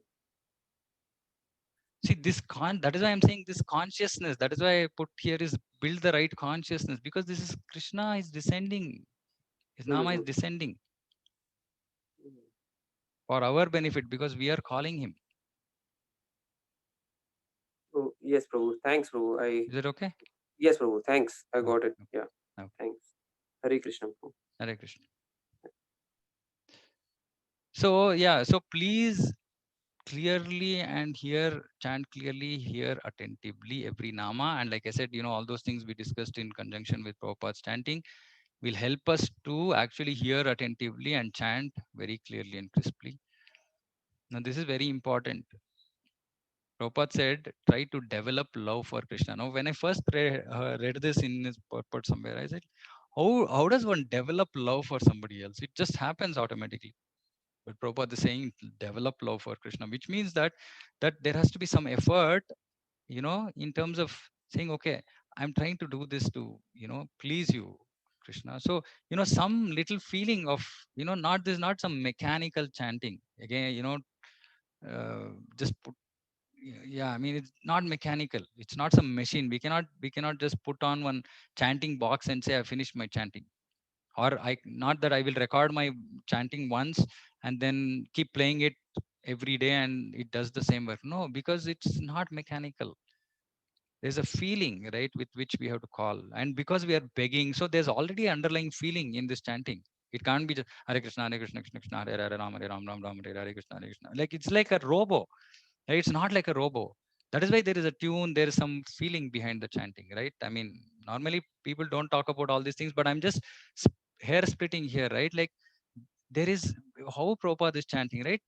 See, that is why I'm saying this consciousness. That is why I put here is build the right consciousness, because this is Krishna is descending. His Nama is descending for our benefit, because we are calling him. Oh, yes, Prabhu. Thanks, Prabhu. Is it okay? Yes, Prabhu. Thanks. I got it. Okay. Yeah. Okay. Thanks. Hare Krishna, Prabhu. Hare Krishna. So yeah, so please clearly and chant clearly, hear attentively every nama. And like I said, all those things we discussed in conjunction with Prabhupada's chanting will help us to actually hear attentively and chant very clearly and crisply. Now, this is very important. Prabhupada said, try to develop love for Krishna. Now, when I first read this in his purport somewhere, I said, how does one develop love for somebody else? It just happens automatically. But Prabhupada is saying, develop love for Krishna, which means that there has to be some effort, in terms of saying, okay, I'm trying to do this to, please you, Krishna. So, some little feeling of, not some mechanical chanting. Again, just put, yeah, I mean, it's not mechanical. It's not some machine. We cannot just put on one chanting box and say, I finished my chanting. Or not that I will record my chanting once and then keep playing it every day and it does the same work. No, because it's not mechanical. There's a feeling, right, with which we have to call. And because we are begging, so there's already underlying feeling in this chanting. It can't be just Hare Krishna, Hare Krishna, Krishna Krishna, Hare Hare, Ram Hare Ram, Ram Ram, Hare Hare, Krishna Hare Krishna. Like it's like a robo. Right? It's not like a robo. That is why there is a tune, there is some feeling behind the chanting, right? I mean, normally people don't talk about all these things, but I'm just hair splitting here, right? Like there is how Prabhupada is chanting, right?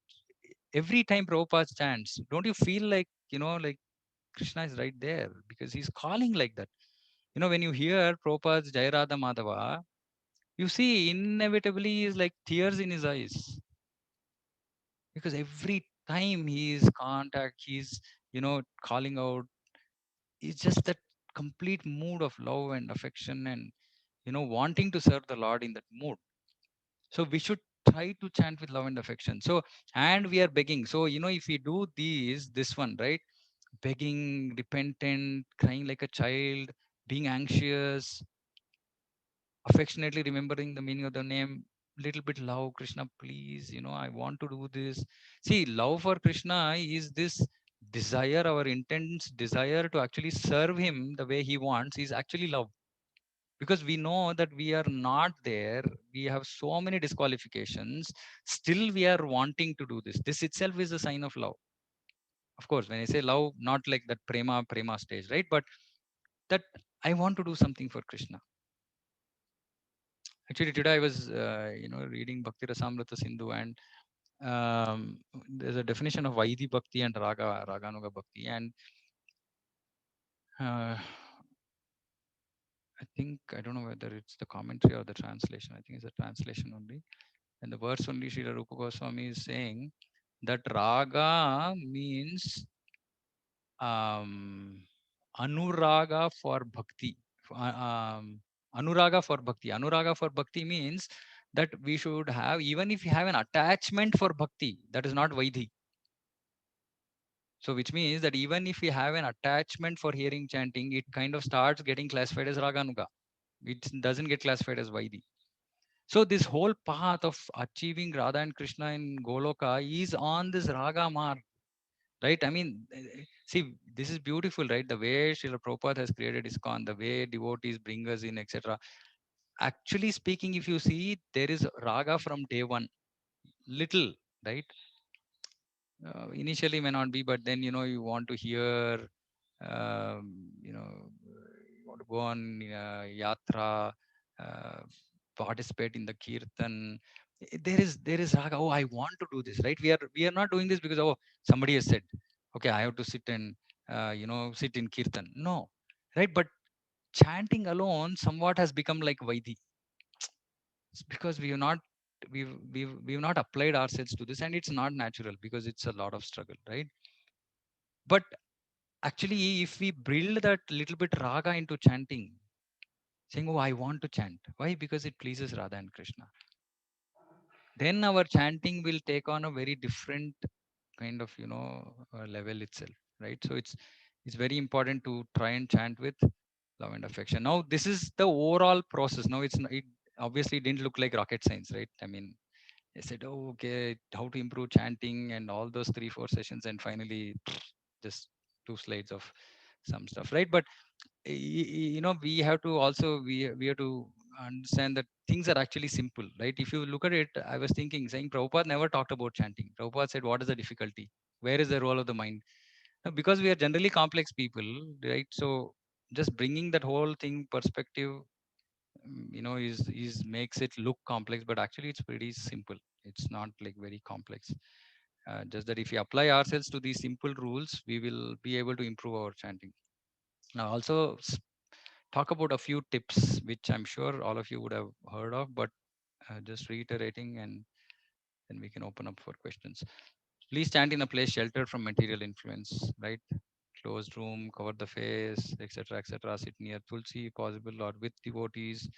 Every time Prabhupada chants, don't you feel like, like Krishna is right there because he's calling like that. When you hear Prabhupada's Jai Radha Madhava, you see inevitably is like tears in his eyes, because every time he is he's, calling out. It's just that complete mood of love and affection and, wanting to serve the Lord in that mood. So we should try to chant with love and affection. So, and we are begging. So, if we do this one, right? Begging, repentant, crying like a child, being anxious, affectionately remembering the meaning of the name, little bit love, Krishna, please, I want to do this. See, love for Krishna is this desire, our intense desire to actually serve him the way he wants is actually love. Because we know that we are not there, we have so many disqualifications, still we are wanting to do this itself is a sign of love. Of course, when I say love, not like that prema stage, right? But that I want to do something for Krishna. Actually, today I was, reading Bhakti Rasamrita Sindhu, and there's a definition of Vaidhi Bhakti and Raganuga Bhakti, and I don't know whether it's the commentary or the translation. I think it's the translation only. And the verse only Srila Rupa Goswami is saying that raga means anuraga for bhakti. Anuraga for bhakti. Anuraga for bhakti means that we should have, even if you have an attachment for bhakti, that is not Vaidhi. So which means that even if we have an attachment for hearing chanting, it kind of starts getting classified as Raganuga. It doesn't get classified as Vaidhi. So this whole path of achieving Radha and Krishna in Goloka is on this Raga mark, right? I mean, see, this is beautiful, right? The way Srila Prabhupada has created ISKCON, the way devotees bring us in, etc. Actually speaking, if you see, there is Raga from day one, little, right? Initially may not be, but then, you want to hear, you want to go on yatra, uh, participate in the kirtan. There is raga. Oh, I want to do this, right? We are not doing this because, oh, somebody has said, okay, I have to sit and sit in kirtan. No, right? But chanting alone somewhat has become like Vaidhi. It's because we've not applied ourselves to this, and it's not natural because it's a lot of struggle, right? But actually, if we build that little bit raga into chanting, saying, oh, I want to chant. Why? Because it pleases Radha and Krishna. Then our chanting will take on a very different kind of level itself, right? So it's very important to try and chant with love and affection. Now this is the overall process. Now it obviously didn't look like rocket science, right? I mean, I said, oh, okay, how to improve chanting and all those 3-4 sessions, and finally just 2 slides of some stuff, right? But we have to also we have to understand that things are actually simple, right? If you look at it, I was thinking, saying Prabhupada never talked about chanting. Prabhupada said, what is the difficulty? Where is the role of the mind? Now, because we are generally complex people, right? So just bringing that whole thing perspective, is makes it look complex, but actually it's pretty simple. It's not like very complex. Just that if we apply ourselves to these simple rules, we will be able to improve our chanting. Now, also talk about a few tips, which I'm sure all of you would have heard of, but just reiterating, and then we can open up for questions. Please stand in a place sheltered from material influence, right? Closed room, cover the face, etc., etc. Sit near Tulsi, possible, or with devotees,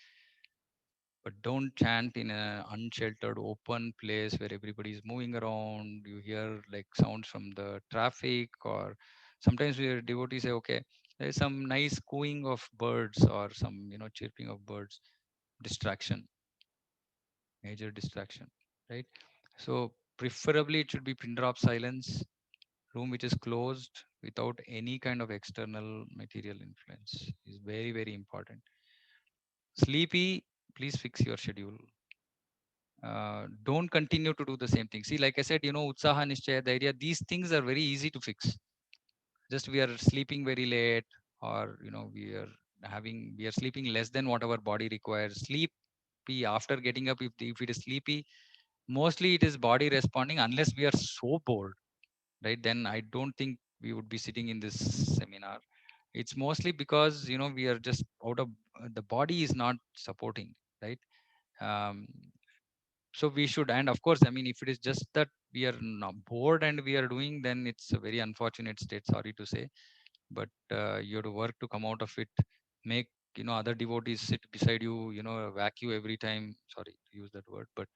but don't chant in an unsheltered open place where everybody is moving around. You hear like sounds from the traffic, or sometimes we devotees say, okay, there's some nice cooing of birds or some chirping of birds. Distraction, major distraction, right? So preferably it should be pin drop silence, room which is closed without any kind of external material influence is very, very important. Sleepy, please fix your schedule. Don't continue to do the same thing. See, like I said, Utsaha, Nishchaya, Dhairya, these things are very easy to fix. Just we are sleeping very late, or we are sleeping less than what our body requires. Sleepy after getting up, if it is sleepy, mostly it is body responding, unless we are so bored, right? Then I don't think we would be sitting in this seminar. It's mostly because we are just out of the body is not supporting, right? um, so we should, and of course, I mean, if it is just that we are not bored and we are doing, then it's a very unfortunate state, sorry to say. But you have to work to come out of it. Make other devotees sit beside you, whack you every time, sorry to use that word, but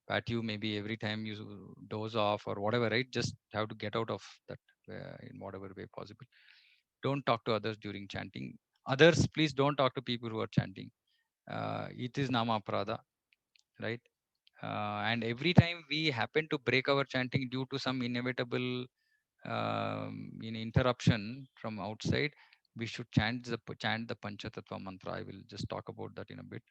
pat you maybe every time you doze off or whatever, right? Just have to get out of that in whatever way possible. Don't talk to others during chanting. Others, please don't talk to people who are chanting. It is nama prada, right? And every time we happen to break our chanting due to some inevitable interruption from outside, we should chant the Panchatattva mantra. I will just talk about that in a bit.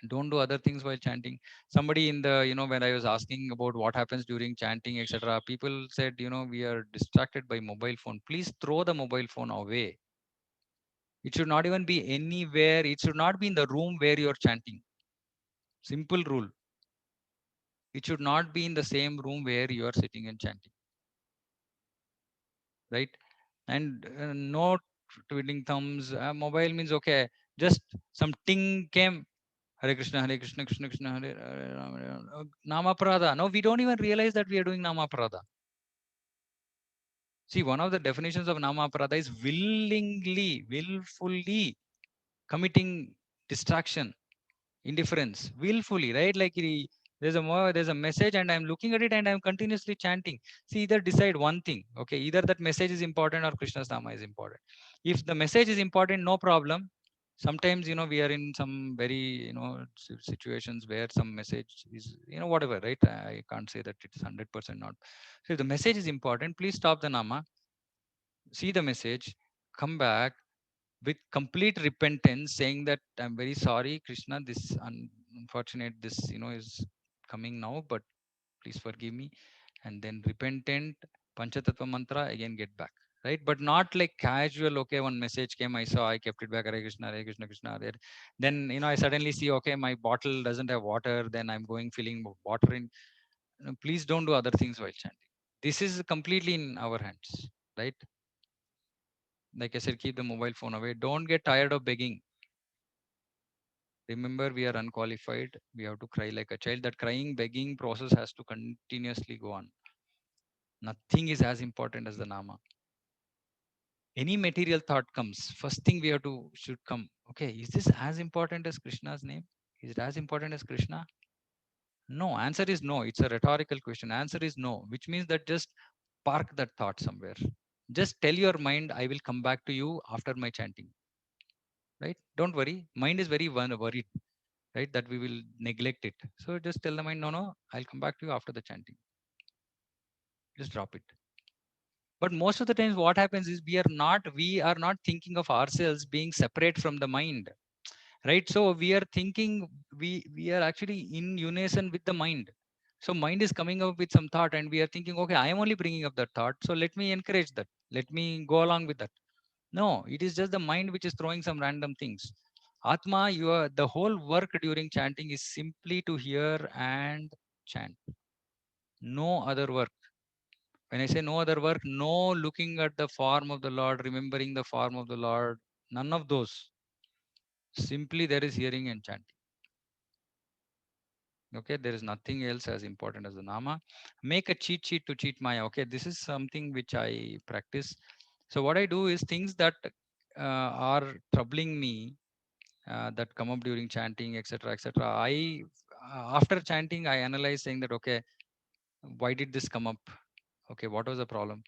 Don't do other things while chanting. Somebody in the when I was asking about what happens during chanting, etc., people said, we are distracted by mobile phone. Please throw the mobile phone away. It should not even be anywhere. It should not be in the room where you're chanting. Simple rule. It should not be in the same room where you are sitting and chanting, right? And no twiddling thumbs. Mobile means, okay, just some ting came, Hare Krishna, Hare Krishna, Krishna Krishna, Hare Rama, Hare Rama. Nama Prada. No, we don't even realize that we are doing Nama Prada. See, one of the definitions of Nama Prada is willfully committing distraction, indifference, willfully, right? Like there's a message and I'm looking at it and I'm continuously chanting. See, either decide one thing, okay? Either that message is important or Krishna's Nama is important. If the message is important, no problem. Sometimes we are in some very situations where some message is whatever, right? I can't say that it's 100% not. So if the message is important, please stop the Nama, see the message, come back with complete repentance, saying that I'm very sorry, Krishna, this unfortunate, this is coming now, but please forgive me. And then repentant Panchatattva mantra, again get back, right? But not like casual, okay, one message came, I saw, I kept it back, Hare Krishna, Hare Krishna, Krishna Hare. Then I suddenly see, okay, my bottle doesn't have water, then I'm going filling water in. Please don't do other things while chanting. This is completely in our hands, right? Like I said, keep the mobile phone away. Don't get tired of begging. Remember, we are unqualified. We have to cry like a child. That crying, begging process has to continuously go on. Nothing is as important as the Nama. Any material thought comes, first thing we have to should come. Okay, is this as important as Krishna's name? Is it as important as Krishna? No, answer is no. It's a rhetorical question. Answer is no, which means that just park that thought somewhere. Just tell your mind, I will come back to you after my chanting. Right? Don't worry. Mind is very worried, right? That we will neglect it. So just tell the mind, no, no, I'll come back to you after the chanting. Just drop it. But most of the times what happens is we are not thinking of ourselves being separate from the mind, right? So we are thinking, we are actually in unison with the mind. So mind is coming up with some thought and we are thinking, okay, I am only bringing up that thought, so let me encourage that, let me go along with that. No, it is just the mind which is throwing some random things. Atma, the whole work during chanting is simply to hear and chant. No other work. When I say no other work, no looking at the form of the Lord, remembering the form of the Lord, none of those. Simply there is hearing and chanting. Okay, there is nothing else as important as the Nama. Make a cheat sheet to cheat Maya. Okay, this is something which I practice. So what I do is things that are troubling me, that come up during chanting, etc., etc. After chanting, I analyze saying that, okay, why did this come up? Okay, what was the problem?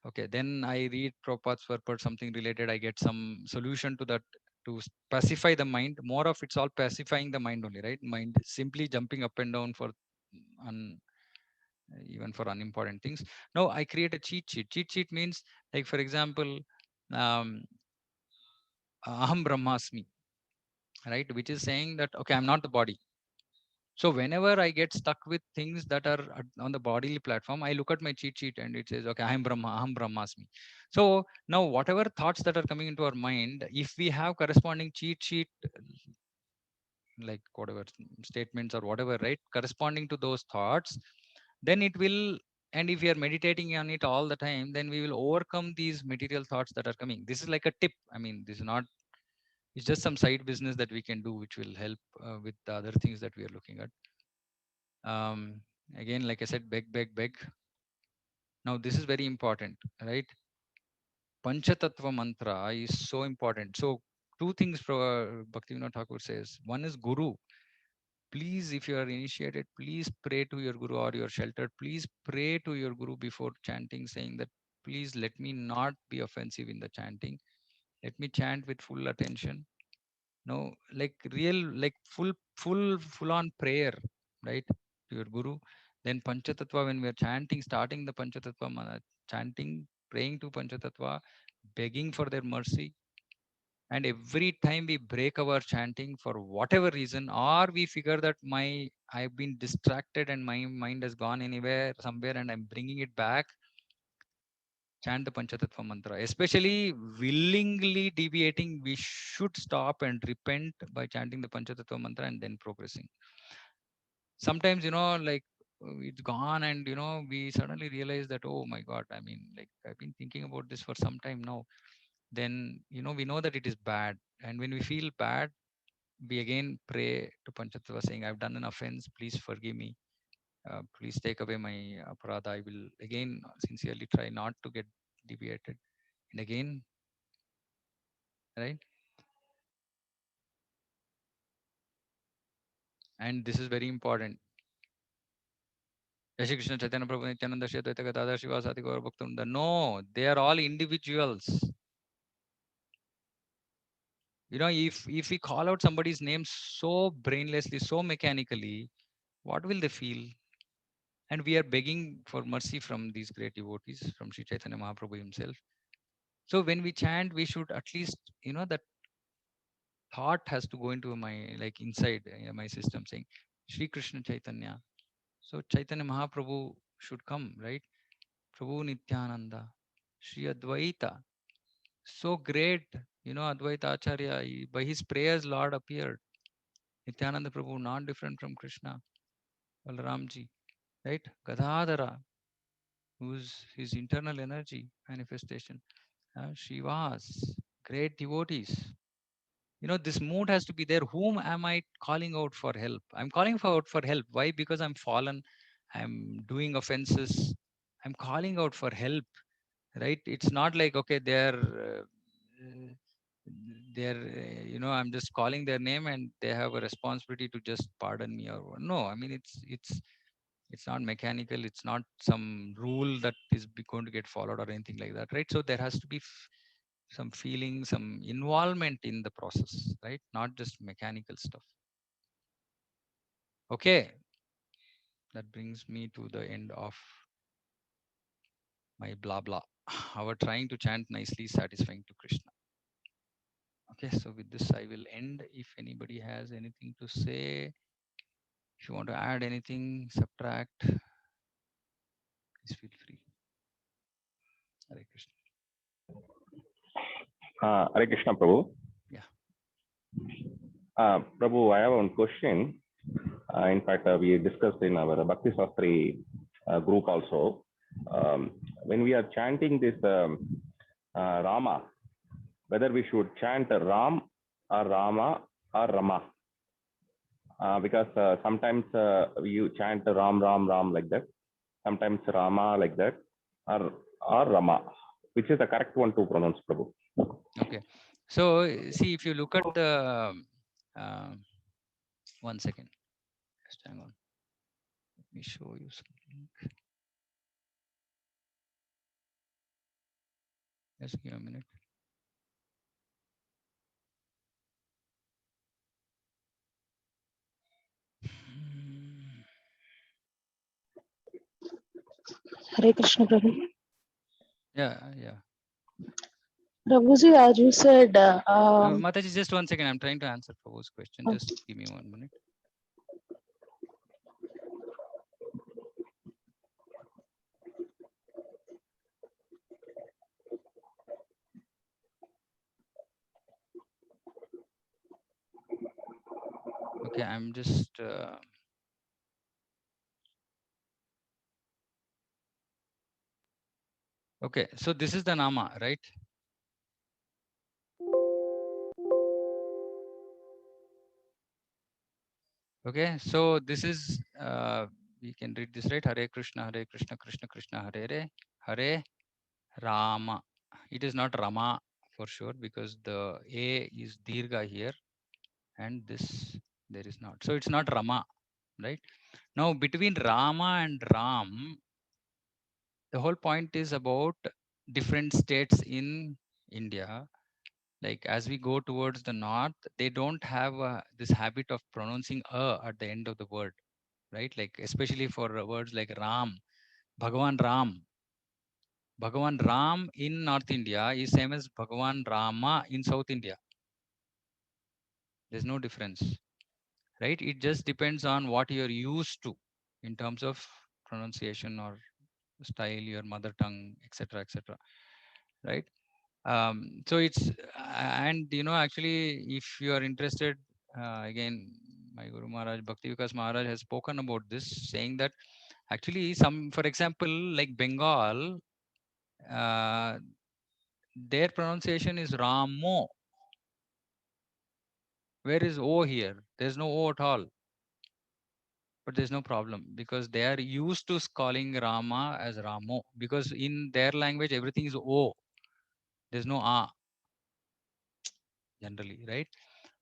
Okay, then I read Prabhupada's purport, something related, I get some solution to that, to pacify the mind. More of it's all pacifying the mind only, right? Mind simply jumping up and down for even for unimportant things. Now I create a cheat sheet. Cheat sheet means, like, for example, um, Aham Brahmasmi, right? Which is saying that, okay, I'm not the body. So whenever I get stuck with things that are on the bodily platform, I look at my cheat sheet and it says, okay, I am Brahmasmi. So now whatever thoughts that are coming into our mind, if we have corresponding cheat sheet, like whatever statements or whatever, right, corresponding to those thoughts, then it will, and if we are meditating on it all the time, then we will overcome these material thoughts that are coming. This is like a tip. I mean, this is not, it's just some side business that we can do, which will help with the other things that we are looking at. Again, like I said, beg. Now this is very important, right? Panchatattva mantra is so important. So two things Bhaktivinoda Thakur says. One is Guru. Please, if you are initiated, please pray to your Guru, or you're sheltered, please pray to your Guru before chanting, saying that, please let me not be offensive in the chanting. Let me chant with full attention. No, like real, like full on prayer, right, to your Guru. Then Panchatattva, when we are chanting, starting the Panchatattva chanting, praying to Panchatattva, begging for their mercy. And every time we break our chanting for whatever reason, or we figure that I've been distracted and my mind has gone anywhere somewhere and I'm bringing it back, chant the Panchatattva mantra. Especially willingly deviating, we should stop and repent by chanting the Panchatattva mantra and then progressing. Sometimes, like, it's gone and, we suddenly realize that, oh my God, I mean, like, I've been thinking about this for some time now. Then, we know that it is bad. And when we feel bad, we again pray to Panchatattva saying, I've done an offense, please forgive me. Please take away my aparadha. I will again sincerely try not to get deviated. And again, right? And this is very important. Jai Shri Krishna Chaitanya Prabhu Nityananda Shri Advaita Gadadhar Srivasadi Gaura Bhaktivinoda. No, they are all individuals. If we call out somebody's name so brainlessly, so mechanically, what will they feel? And we are begging for mercy from these great devotees, from Sri Chaitanya Mahaprabhu himself. So when we chant, we should at least, that thought has to go into my, like, inside my system, saying Sri Krishna Chaitanya. So Chaitanya Mahaprabhu should come, right? Prabhu Nityananda, Sri Advaita. So great, Advaita Acharya, by his prayers, Lord appeared. Nityananda Prabhu, not different from Krishna, Balaramji, right? Gadadhara, who's his internal energy manifestation. Shivas, great devotees. This mood has to be there. Whom am I calling out for help? I'm calling out for help. Why? Because I'm fallen. I'm doing offenses. I'm calling out for help, right? It's not like, okay, they're they're, I'm just calling their name and they have a responsibility to just pardon me or no. I mean, it's not mechanical. It's not some rule that is going to get followed or anything like that, right? So there has to be some feeling, some involvement in the process, right? Not just mechanical stuff. Okay, that brings me to the end of my blah blah. Our trying to chant nicely is satisfying to Krishna. Okay, so with this I will end. If anybody has anything to say, if you want to add anything, subtract, please feel free. Hare Krishna. Hare Krishna, Prabhu. Yeah. Prabhu, I have one question. In fact, we discussed in our Bhakti Sastri group also. When we are chanting this Rama, whether we should chant Ram or Rama or Rama. Because sometimes you chant Ram, Ram, Ram like that. Sometimes Rama like that. Or Rama. Which is the correct one to pronounce, Prabhu? Okay. So see, if you look at the, 1 second. Just hang on. Let me show you something. Just give a minute. Hare Krishna, Prabhu. Yeah. Prabhuji, as you said, Mataji, just 1 second. I'm trying to answer Prabhu's question. Oh. Just give me 1 minute. Okay, I'm just okay. So this is the Nama, right? Okay, so this is we can read this, right? Hare Krishna, Krishna Krishna, Hare Hare Rama. It is not Rama for sure because the A is Dirgha here, and this there is not. So it's not Rama, right? Now between Rama and Ram, the whole point is about different states in India. Like as we go towards the north, they don't have this habit of pronouncing at the end of the word, right? Like especially for words like Ram, Bhagavan Ram. Bhagavan Ram in North India is same as Bhagavan Rama in South India. There's no difference, right? It just depends on what you're used to in terms of pronunciation or style, your mother tongue, etc., etc., right? So it's and actually, if you are interested, again, my Guru Maharaj Bhakti Vikas Maharaj has spoken about this, saying that actually for example, like Bengal, their pronunciation is Ramo. Where is O here? There's no O at all. But there's no problem because they are used to calling Rama as Ramo, because in their language everything is O. There's no A generally, right?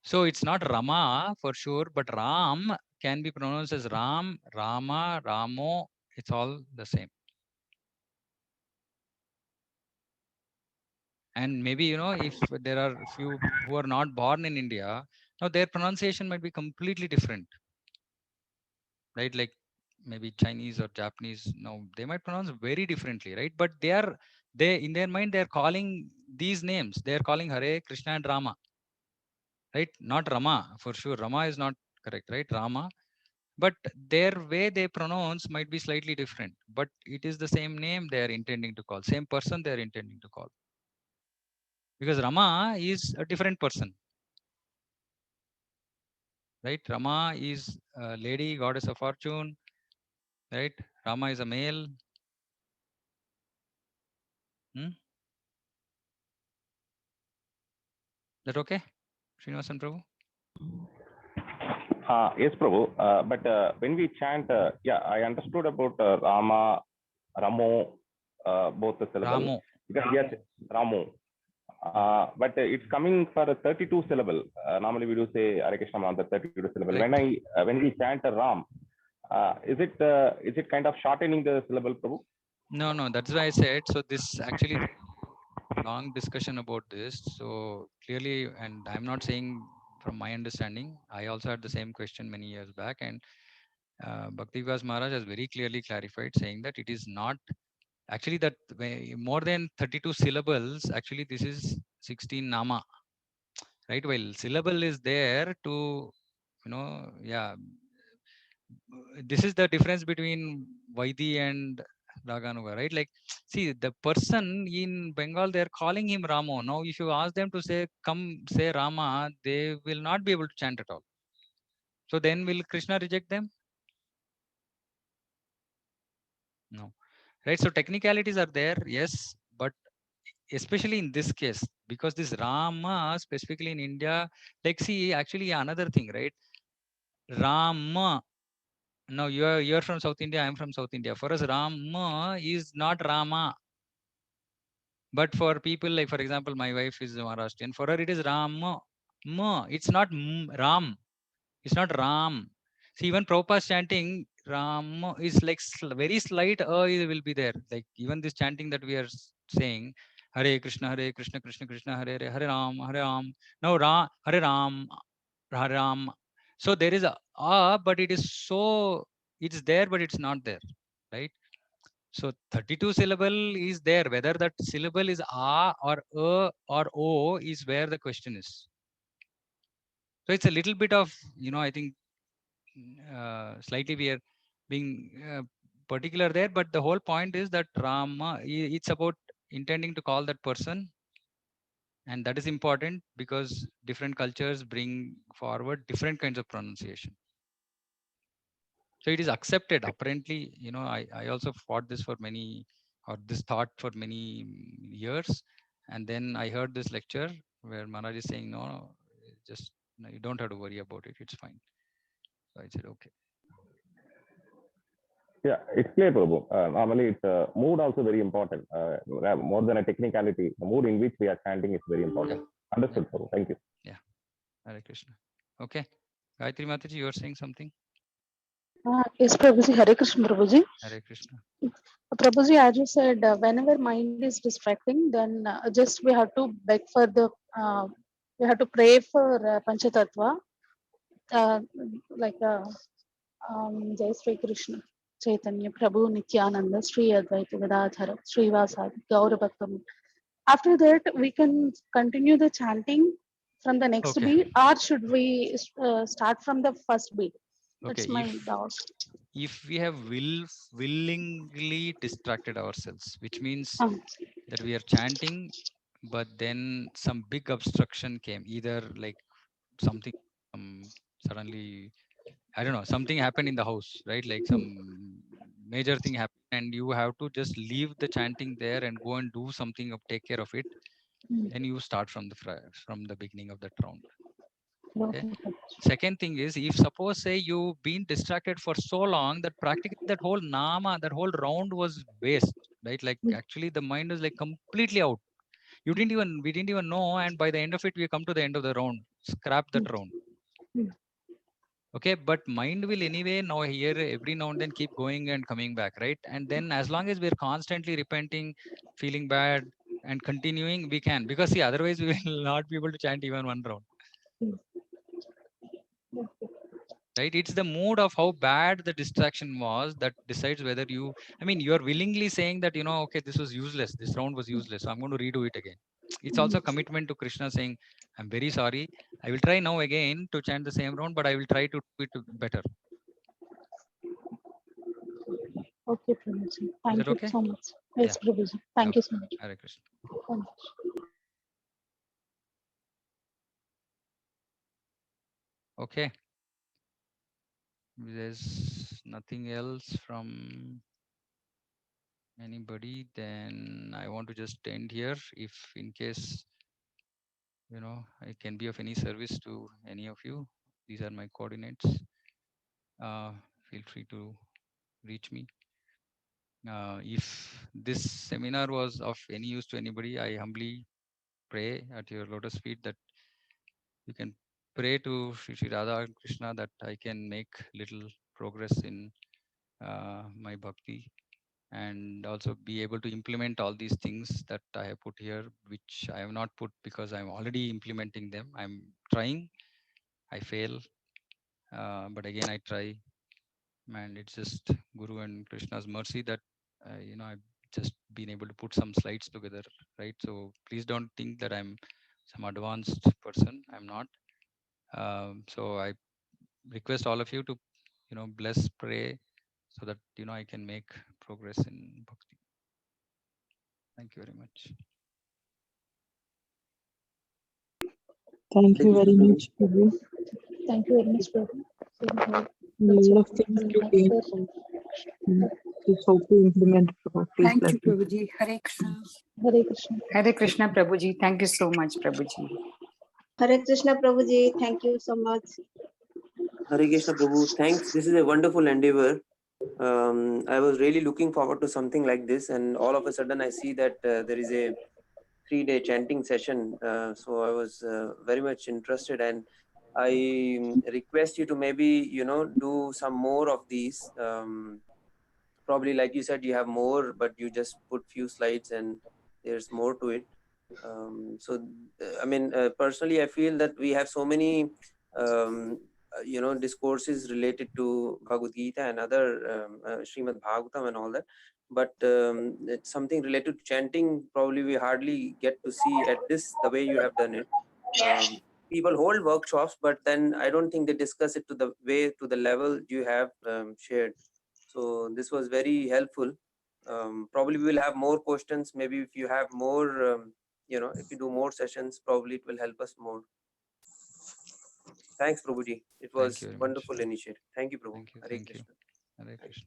So it's not Rama for sure, but Ram can be pronounced as Ram, Rama, Ramo. It's all the same. And maybe, if there are few who are not born in India, now their pronunciation might be completely different, right? Like maybe Chinese or Japanese, no, they might pronounce very differently, right? But they in their mind, they're calling these names. They're calling Hare, Krishna and Rama, right? Not Rama for sure. Rama is not correct, right? Rama. But their way they pronounce might be slightly different, but it is the same name they are intending to call, same person they are intending to call, because Rama is a different person, right? Rama is a lady, goddess of fortune, right? Rama is a male. That okay, Srinivasan Prabhu? Yes, Prabhu. But when we chant, yeah, I understood about Rama, Ramo, both the syllables. Ramo. Because yes, Ramo. but it's coming for a 32 syllable. Normally we do say Hare Krishna mantra 32 syllable. Right. When we chant a Ram, is it kind of shortening the syllable, Prabhu? No, that's why I said. So this actually long discussion about this. So clearly, and I'm not saying from my understanding, I also had the same question many years back, and Bhakti Vikas Maharaj has very clearly clarified, saying that it is not actually that more than 32 syllables. Actually, this is 16 nama, right? Well, syllable is there to, yeah. This is the difference between Vaidi and Raganuga, right? Like, see, the person in Bengal, they're calling him Ramo. Now, if you ask them to say, come say Rama, they will not be able to chant at all. So then will Krishna reject them? No. Right? So technicalities are there, yes, but especially in this case, because this Rama, specifically in India, like, see, actually another thing, right? Rama. Now you're from South India, I'm from South India. For us, Rama is not Rama. But for people like, for example, my wife is Maharashtrian. For her, it is Rama. Ma. It's not Ram. It's not Ram. See, even Prabhupada chanting Ram is like very slight will be there. Like even this chanting that we are saying, Hare Krishna, Krishna Krishna, Hare Hare, Hare Ram, Hare Ram. No, Hare Ram, Hare Ram. So there is but it is so, it's there, but it's not there, right? So 32 syllable is there. Whether that syllable is a or o is where the question is. So it's a little bit of, I think slightly we are being particular there, but the whole point is that Rama, it's about intending to call that person, and that is important because different cultures bring forward different kinds of pronunciation. So it is accepted apparently. I also fought this for many, or this thought for many years, and then I heard this lecture where Maharaj is saying, no, just no, you don't have to worry about it, it's fine. So I said, okay. Yeah, it's clear, Prabhu. Normally, it's mood also very important. More than a technicality, the mood in which we are chanting is very important. Yeah. Understood, yeah. Prabhu. Thank you. Yeah. Hare Krishna. Okay. Gayatri Mataji, you are saying something? Yes, Prabhuji. Hare Krishna, Prabhuji. Hare Krishna. Prabhuji, as you said, whenever mind is distracting, then just we have to beg for we have to pray for Panchatattva, like Jai Sri Krishna, Chaitanya, Prabhu, Nityananda, Sri Advaita, Gadadhara, Srivasadi, Gaurabhaktam. After that, we can continue the chanting from the next beat, or should we start from the first beat? That's my doubt. If we have willingly distracted ourselves, which means that we are chanting, but then some big obstruction came, either like something suddenly, I don't know, something happened in the house, right? Like some major thing happened, and you have to just leave the chanting there and go and do something of take care of it. Then you start from the beginning of that round. Okay. Second thing is, if suppose say you've been distracted for so long that practically that whole nama, that whole round was waste, right? Like actually the mind is like completely out. We didn't even know, and by the end of it, we come to the end of the round. Scrap that round. Okay, but mind will anyway now here every now and then keep going and coming back, right? And then as long as we're constantly repenting, feeling bad, and continuing, we can, because see, otherwise we will not be able to chant even one round. Right? It's the mood of how bad the distraction was that decides whether you, I mean, you're willingly saying that, okay, this was useless. This round was useless. So I'm going to redo it again. It's also a commitment to Krishna saying, I'm very sorry. I will try now again to chant the same round, but I will try to do it better. Okay, Prabhuji. Thank you so much. Yes, yeah. Prabhuji. Thank you so much. Hare Krishna. Okay. There's nothing else from anybody, then I want to just end here. If in case, I can be of any service to any of you, these are my coordinates. Feel free to reach me. If this seminar was of any use to anybody, I humbly pray at your lotus feet, that you can pray to Shri Radha Krishna that I can make little progress in my bhakti, and also be able to implement all these things that I have put here, which I have not put because I'm already implementing them. I'm trying, I fail, but again I try, and it's just Guru and Krishna's mercy that I've just been able to put some slides together, right? So please don't think that I'm some advanced person. I'm not. So I request all of you to bless, pray, so that I can make progress in bhakti. Thank you very much. Thank you very much, Prabhu. Thank you very much, Prabhu. So, A lot of things to take. Just hope to implement. Please Thank bless you, me. Prabhuji. Hare Krishna. Hare Krishna. Hare Krishna, Prabhuji. Thank you so much, Prabhuji. Hare Krishna Prabhuji, thank you so much. Hare Krishna Prabhu, thanks. This is a wonderful endeavor. I was really looking forward to something like this, and all of a sudden I see that there is a 3-day chanting session. So I was very much interested, and I request you to maybe do some more of these. Probably, like you said, you have more, but you just put few slides and there's more to it. I mean, personally, I feel that we have so many discourses related to Bhagavad Gita and other Srimad Bhagavatam and all that, but it's something related to chanting, probably we hardly get to see at this the way you have done it. People hold workshops, but then I don't think they discuss it to the level you have shared. So this was very helpful. Probably we will have more questions. Maybe if you have more, if you do more sessions, probably it will help us more. Thanks, Prabhuji. It was wonderful initiative. Thank you, Prabhu. Thank you. Hare Thank you. Krishna. Hare Krishna.